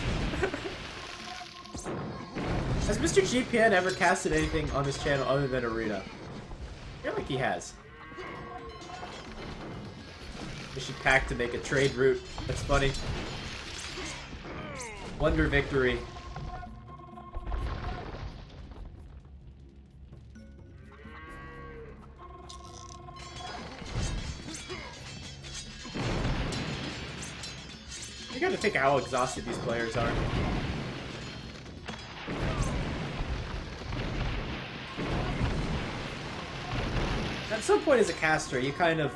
Has Mr. GPN ever casted anything on this channel other than Arena? I feel like he has. We should pack to make a trade route. That's funny. Wonder victory. You gotta think how exhausted these players are. At some point as a caster, you kind of...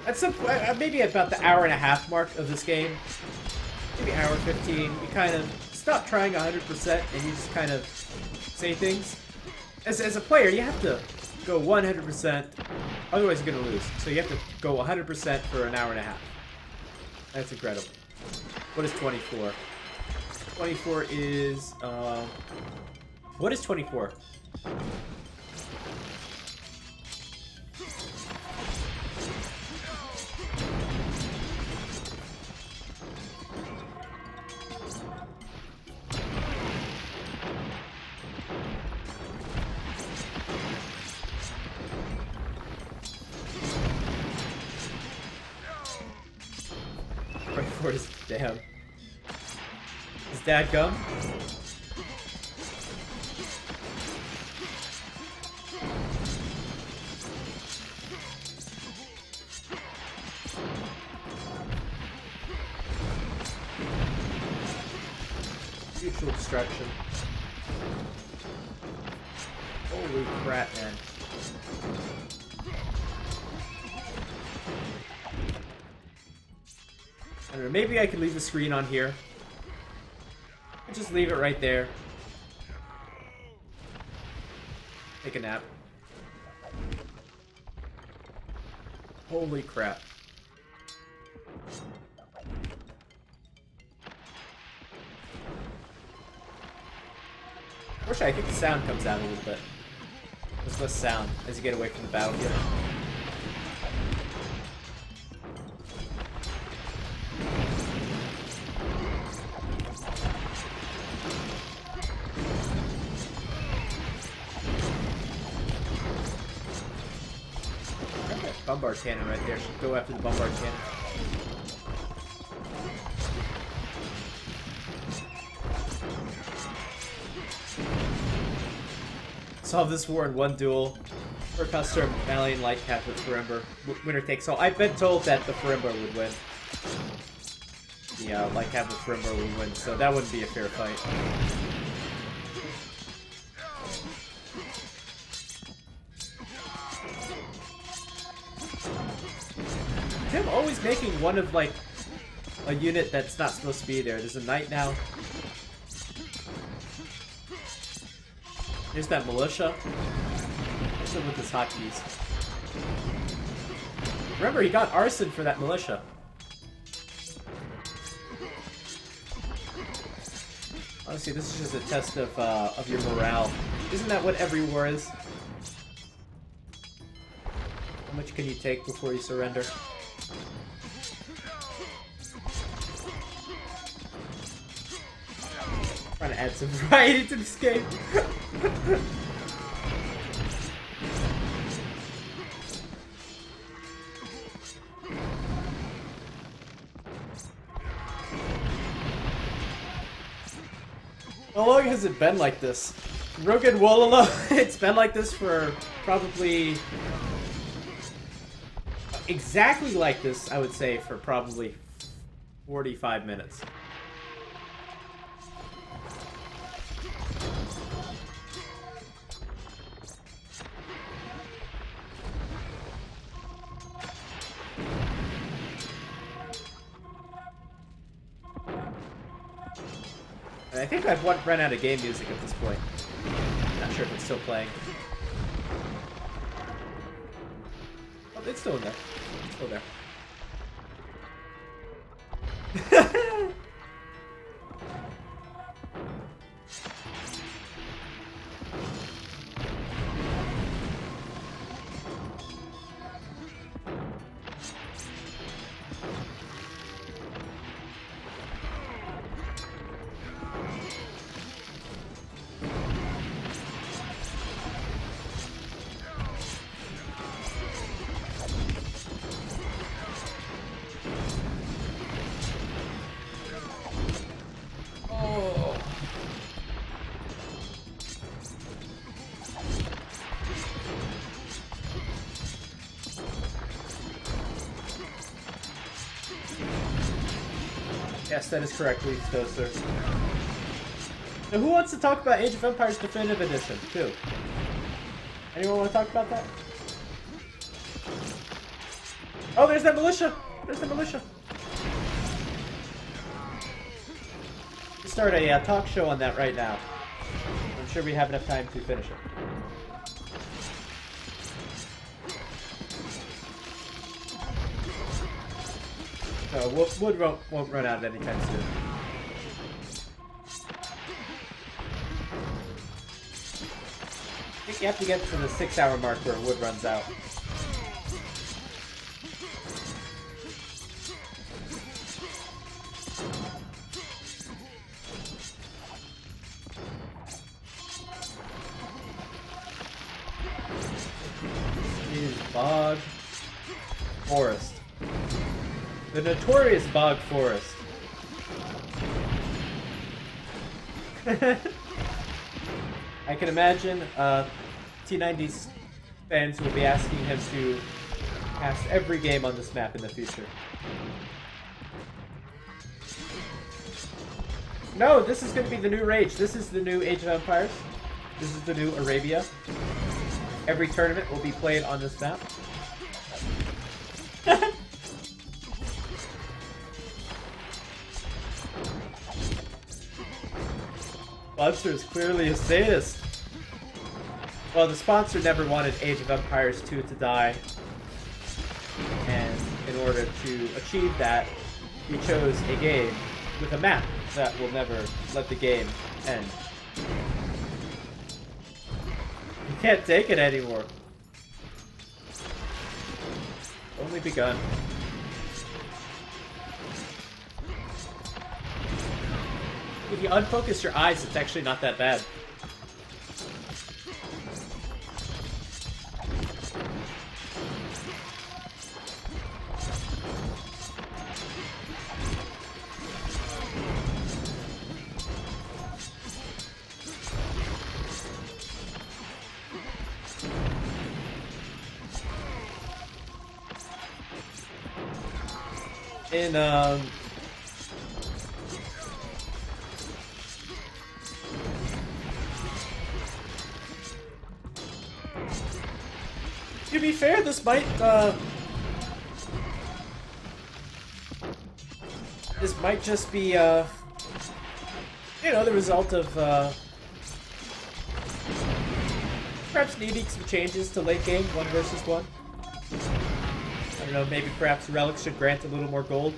At some point, maybe about the hour and a half mark of this game, maybe hour 15, you kind of stop trying 100% and you just kind of say things. As a player, you have to go 100%, otherwise you're going to lose. So you have to go 100% for an hour and a half. That's incredible. What is 24? 24 is, what is 24? Damn. Is Dad gum? Mutual destruction. Holy crap, man. I don't know, maybe I could leave the screen on here. Just leave it right there. Take a nap. Holy crap. Fortunately, I think the sound comes out a little bit. There's less sound as you get away from the battlefield. Bombard cannon right there. Should go after the bombard cannon. Solve this war in one duel. Or custom Malian light cap with Farimba. Winner takes all. I've been told that the Farimba would win. The light cap with Farimba would win, so that wouldn't be a fair fight. Tim always making one of, like, a unit that's not supposed to be there. There's a knight now. Here's that militia. What's up with his hotkeys? Remember, he got arson for that militia. Honestly, this is just a test of your morale. Isn't that what every war is? How much can you take before you surrender? Trying to add some variety to this game. How long has it been like this? Rogan Wololo, it's been like this for probably... Exactly like this, I would say, for probably 45 minutes. And I think I've run out of game music at this point. Not sure if it's still playing. Oh, it's still in there. It's still there. Yes, that is correct, Leaf Stoser. Now, who wants to talk about Age of Empires Definitive Edition, too? Anyone want to talk about that? Oh, there's that militia! There's the militia! Let's start a talk show on that right now. I'm sure we have enough time to finish it. Wood won't run out anytime soon. I think you have to get to the 6-hour mark where wood runs out. This is Bog Forest. The notorious Bog Forest. I can imagine T90's fans will be asking him to cast every game on this map in the future. No, this is going to be the new Rage. This is the new Age of Empires. This is the new Arabia. Every tournament will be played on this map. Sponsor is clearly a sadist. Well, the sponsor never wanted Age of Empires 2 to die. And in order to achieve that, he chose a game with a map that will never let the game end. You can't take it anymore. Only begun. If you unfocus your eyes, it's actually not that bad. To be fair, this might just be you know, the result of perhaps needing some changes to late game 1 versus 1. I don't know, maybe perhaps relics should grant a little more gold.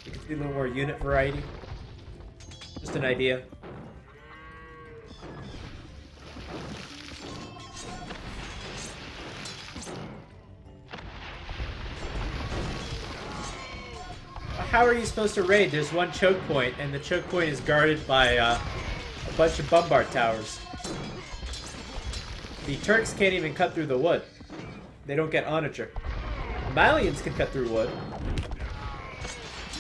You can see a little more unit variety. Just an idea. how are you supposed to raid? There's one choke point, and the choke point is guarded by a bunch of bombard towers. The Turks can't even cut through the wood. They don't get onager. The Malians can cut through wood.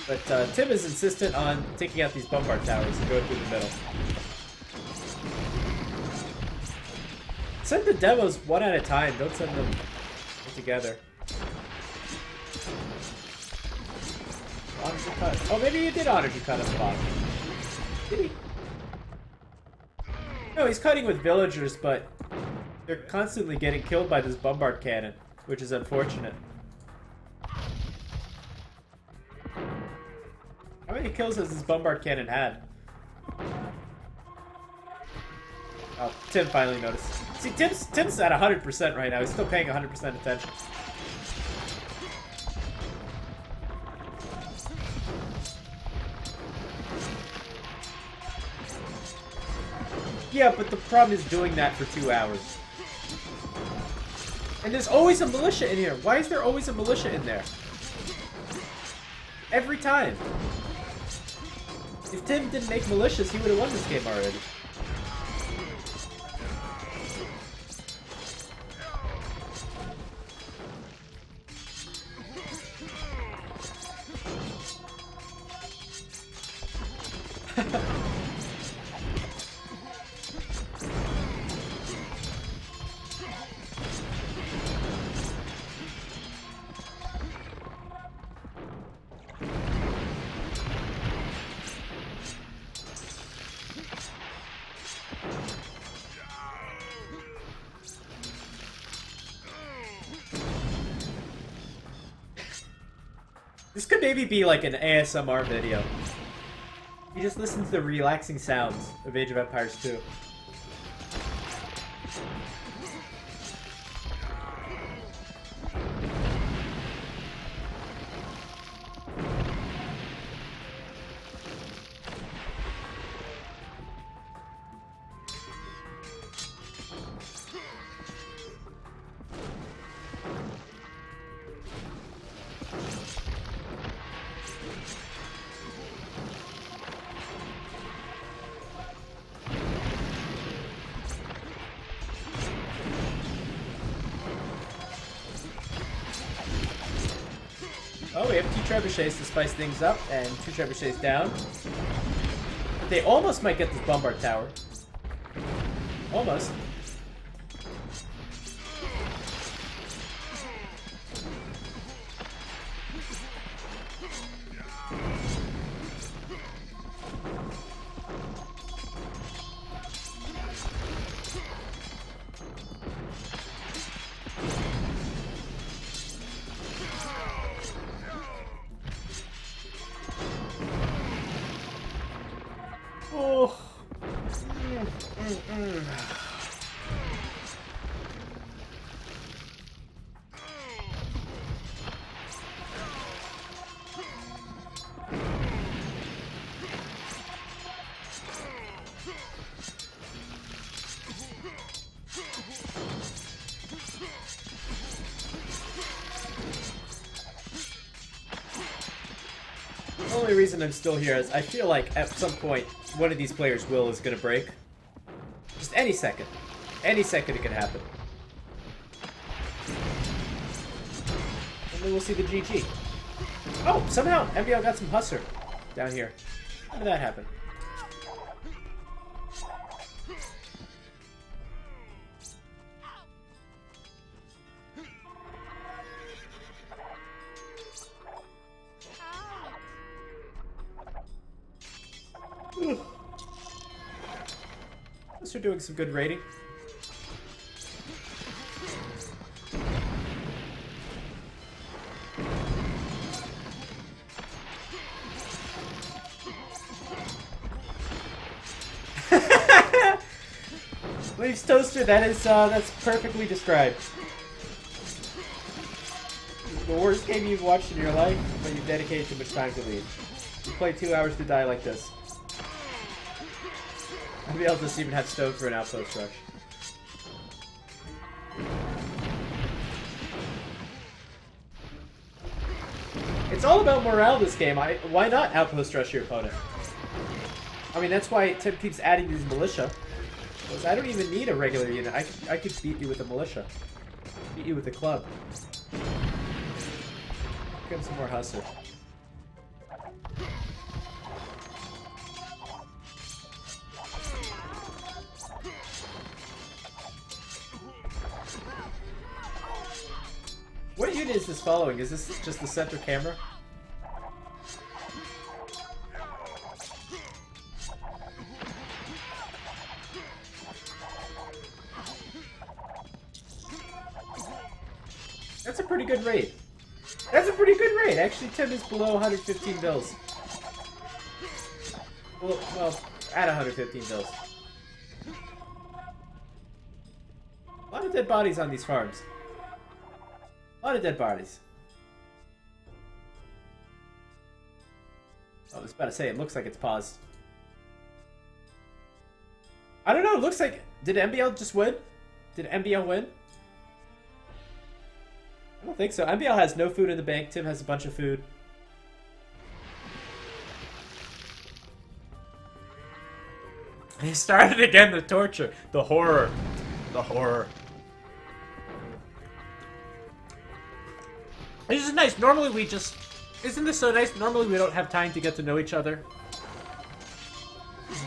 But Tim is insistent on taking out these bombard towers and going through the middle. Send the demos one at a time. Don't send them together. Onager cut. Oh, maybe he did onager cut at the bottom. Did he? No, he's cutting with villagers, but they're constantly getting killed by this bombard cannon, which is unfortunate. How many kills has this bombard cannon had? Oh, Tim finally noticed. See, Tim's at 100% right now. He's still paying 100% attention. Yeah, but the problem is doing that for 2 hours. And there's always a militia in here. Why is there always a militia in there? Every time. If Tim didn't make militias, he would have won this game already. This could maybe be like an ASMR video. You just listen to the relaxing sounds of Age of Empires 2. Oh, we have 2 trebuchets to spice things up, and 2 trebuchets down. They almost might get this bombard tower. Almost. Oh. The only reason I'm still here is I feel like at some point one of these players' will is gonna break. Just any second. Any second it could happen. And then we'll see the GG. Oh, somehow MBL got some Husser down here. How did that happen? We're doing some good raiding. Leaves Toaster, that's perfectly described. The worst game you've watched in your life, but you've dedicated too much time to leave. You play 2 hours to die like this. Maybe I'll just even have stone for an outpost rush. It's all about morale this game. Why not outpost rush your opponent? I mean, that's why Tim keeps adding these militia. Because I don't even need a regular unit. I could beat you with a militia. Beat you with a club. Get some more hustle. What unit is this following? Is this just the center camera? That's a pretty good raid. That's a pretty good raid. Actually, Tim is below 115 bills. Well, at 115 bills. A lot of dead bodies on these farms. A lot of dead bodies. Oh, I was about to say, it looks like it's paused. I don't know, it looks like... Did MBL just win? Did MBL win? I don't think so. MBL has no food in the bank. Tim has a bunch of food. He started again, the torture. The horror. The horror. This is nice. Normally we just... Isn't this so nice? Normally we don't have time to get to know each other.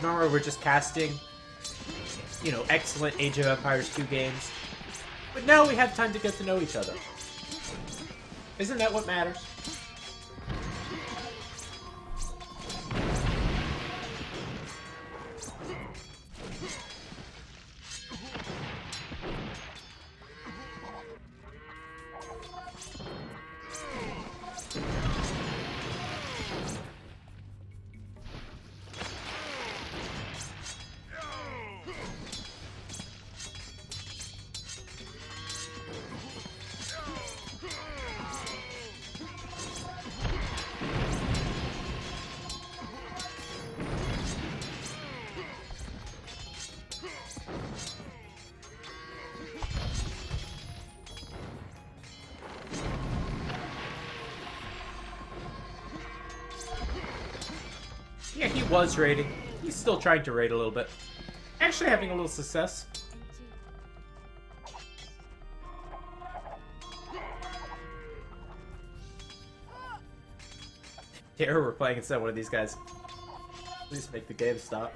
Normally we're just casting, you know, excellent Age of Empires 2 games. But now we have time to get to know each other. Isn't that what matters? Yeah, he was raiding. He's still trying to raid a little bit. Actually having a little success. Here we're playing instead of one of these guys. Please make the game stop.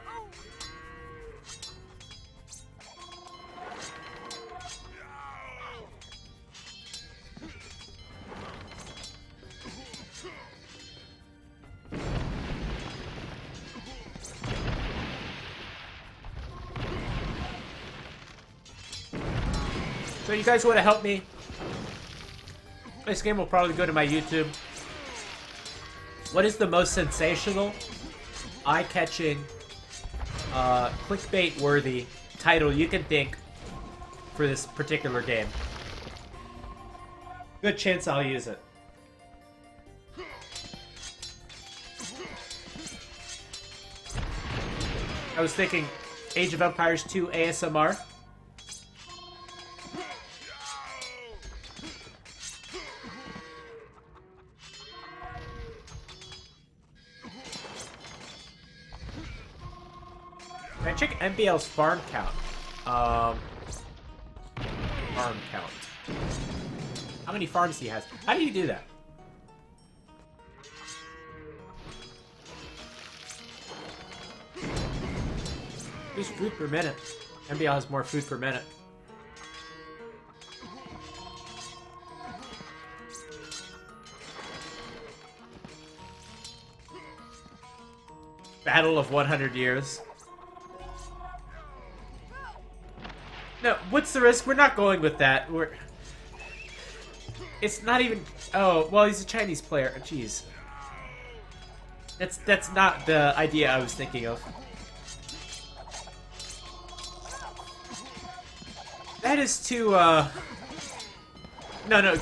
So you guys want to help me? This game will probably go to my YouTube. What is the most sensational, eye-catching, clickbait-worthy title you can think for this particular game? Good chance I'll use it. I was thinking Age of Empires 2 ASMR. Can I check MBL's farm count? Farm count. How many farms he has? How do you do that? Who's food per minute? MBL has more food per minute. Battle of 100 years. No, what's the risk? We're not going with that. It's not even... Oh, well, he's a Chinese player. Jeez. That's not the idea I was thinking of. That is too, No,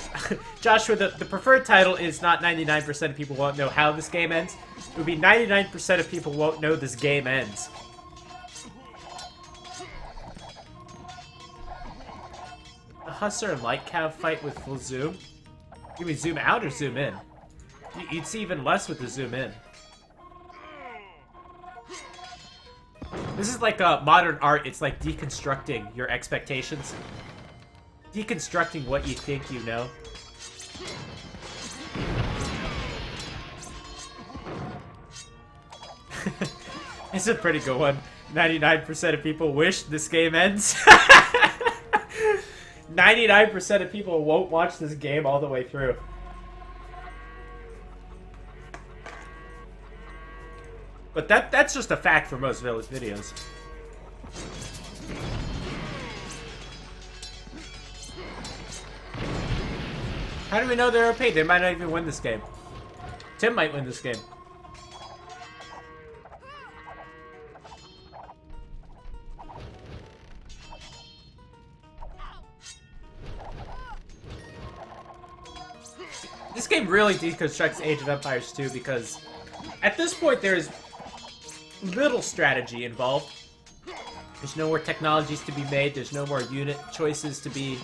Joshua, the preferred title is not 99% of people won't know how this game ends. It would be 99% of people won't know this game ends. The Hussar and Light Cav fight with full zoom? You mean zoom out or zoom in? You'd see even less with the zoom in. This is like modern art. It's like deconstructing your expectations. Deconstructing what you think you know. It's a pretty good one. 99% of people wish this game ends. 99% of people won't watch this game all the way through. But that's just a fact for most videos. How do we know they're OP? They might not even win this game. Tim might win this game. This game really deconstructs Age of Empires 2 because at this point there's little strategy involved. There's no more technologies to be made. There's no more unit choices to be,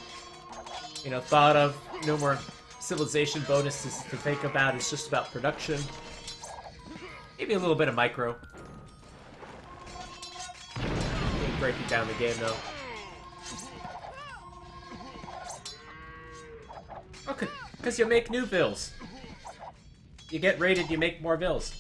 you know, thought of. No more civilization bonuses to think about. It's just about production. Maybe a little bit of micro. Really breaking down the game though. Okay, because you make new vills. You get raided, you make more vills.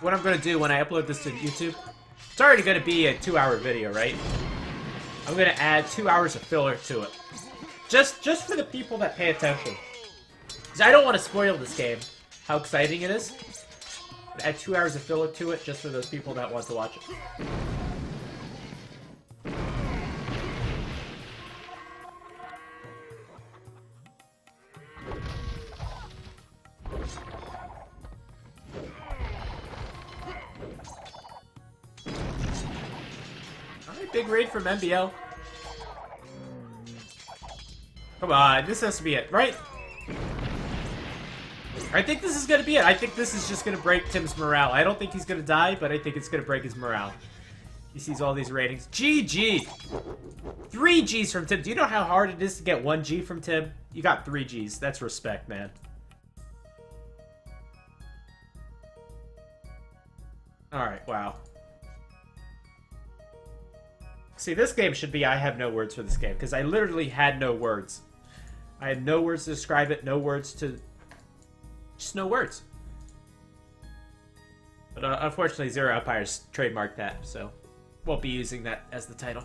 What I'm gonna do when I upload this to YouTube, it's already gonna be a 2-hour video, right? I'm gonna add 2 hours of filler to it. Just for the people that pay attention. Because I don't want to spoil this game, how exciting it is. Add 2 hours of filler to it just for those people that want to watch it. Big raid from MBL. Come on, this has to be it, right? I think this is gonna be it. I think this is just gonna break Tim's morale. I don't think he's gonna die, but I think it's gonna break his morale. He sees all these ratings. GG! 3 Gs from Tim. Do you know how hard it is to get 1 G from Tim? You got 3 Gs. That's respect, man. Alright, wow. See, this game should be I have no words for this game, because I literally had no words. I had no words to describe it, no words to... just no words. But unfortunately, Zero Empires trademarked that, so won't be using that as the title.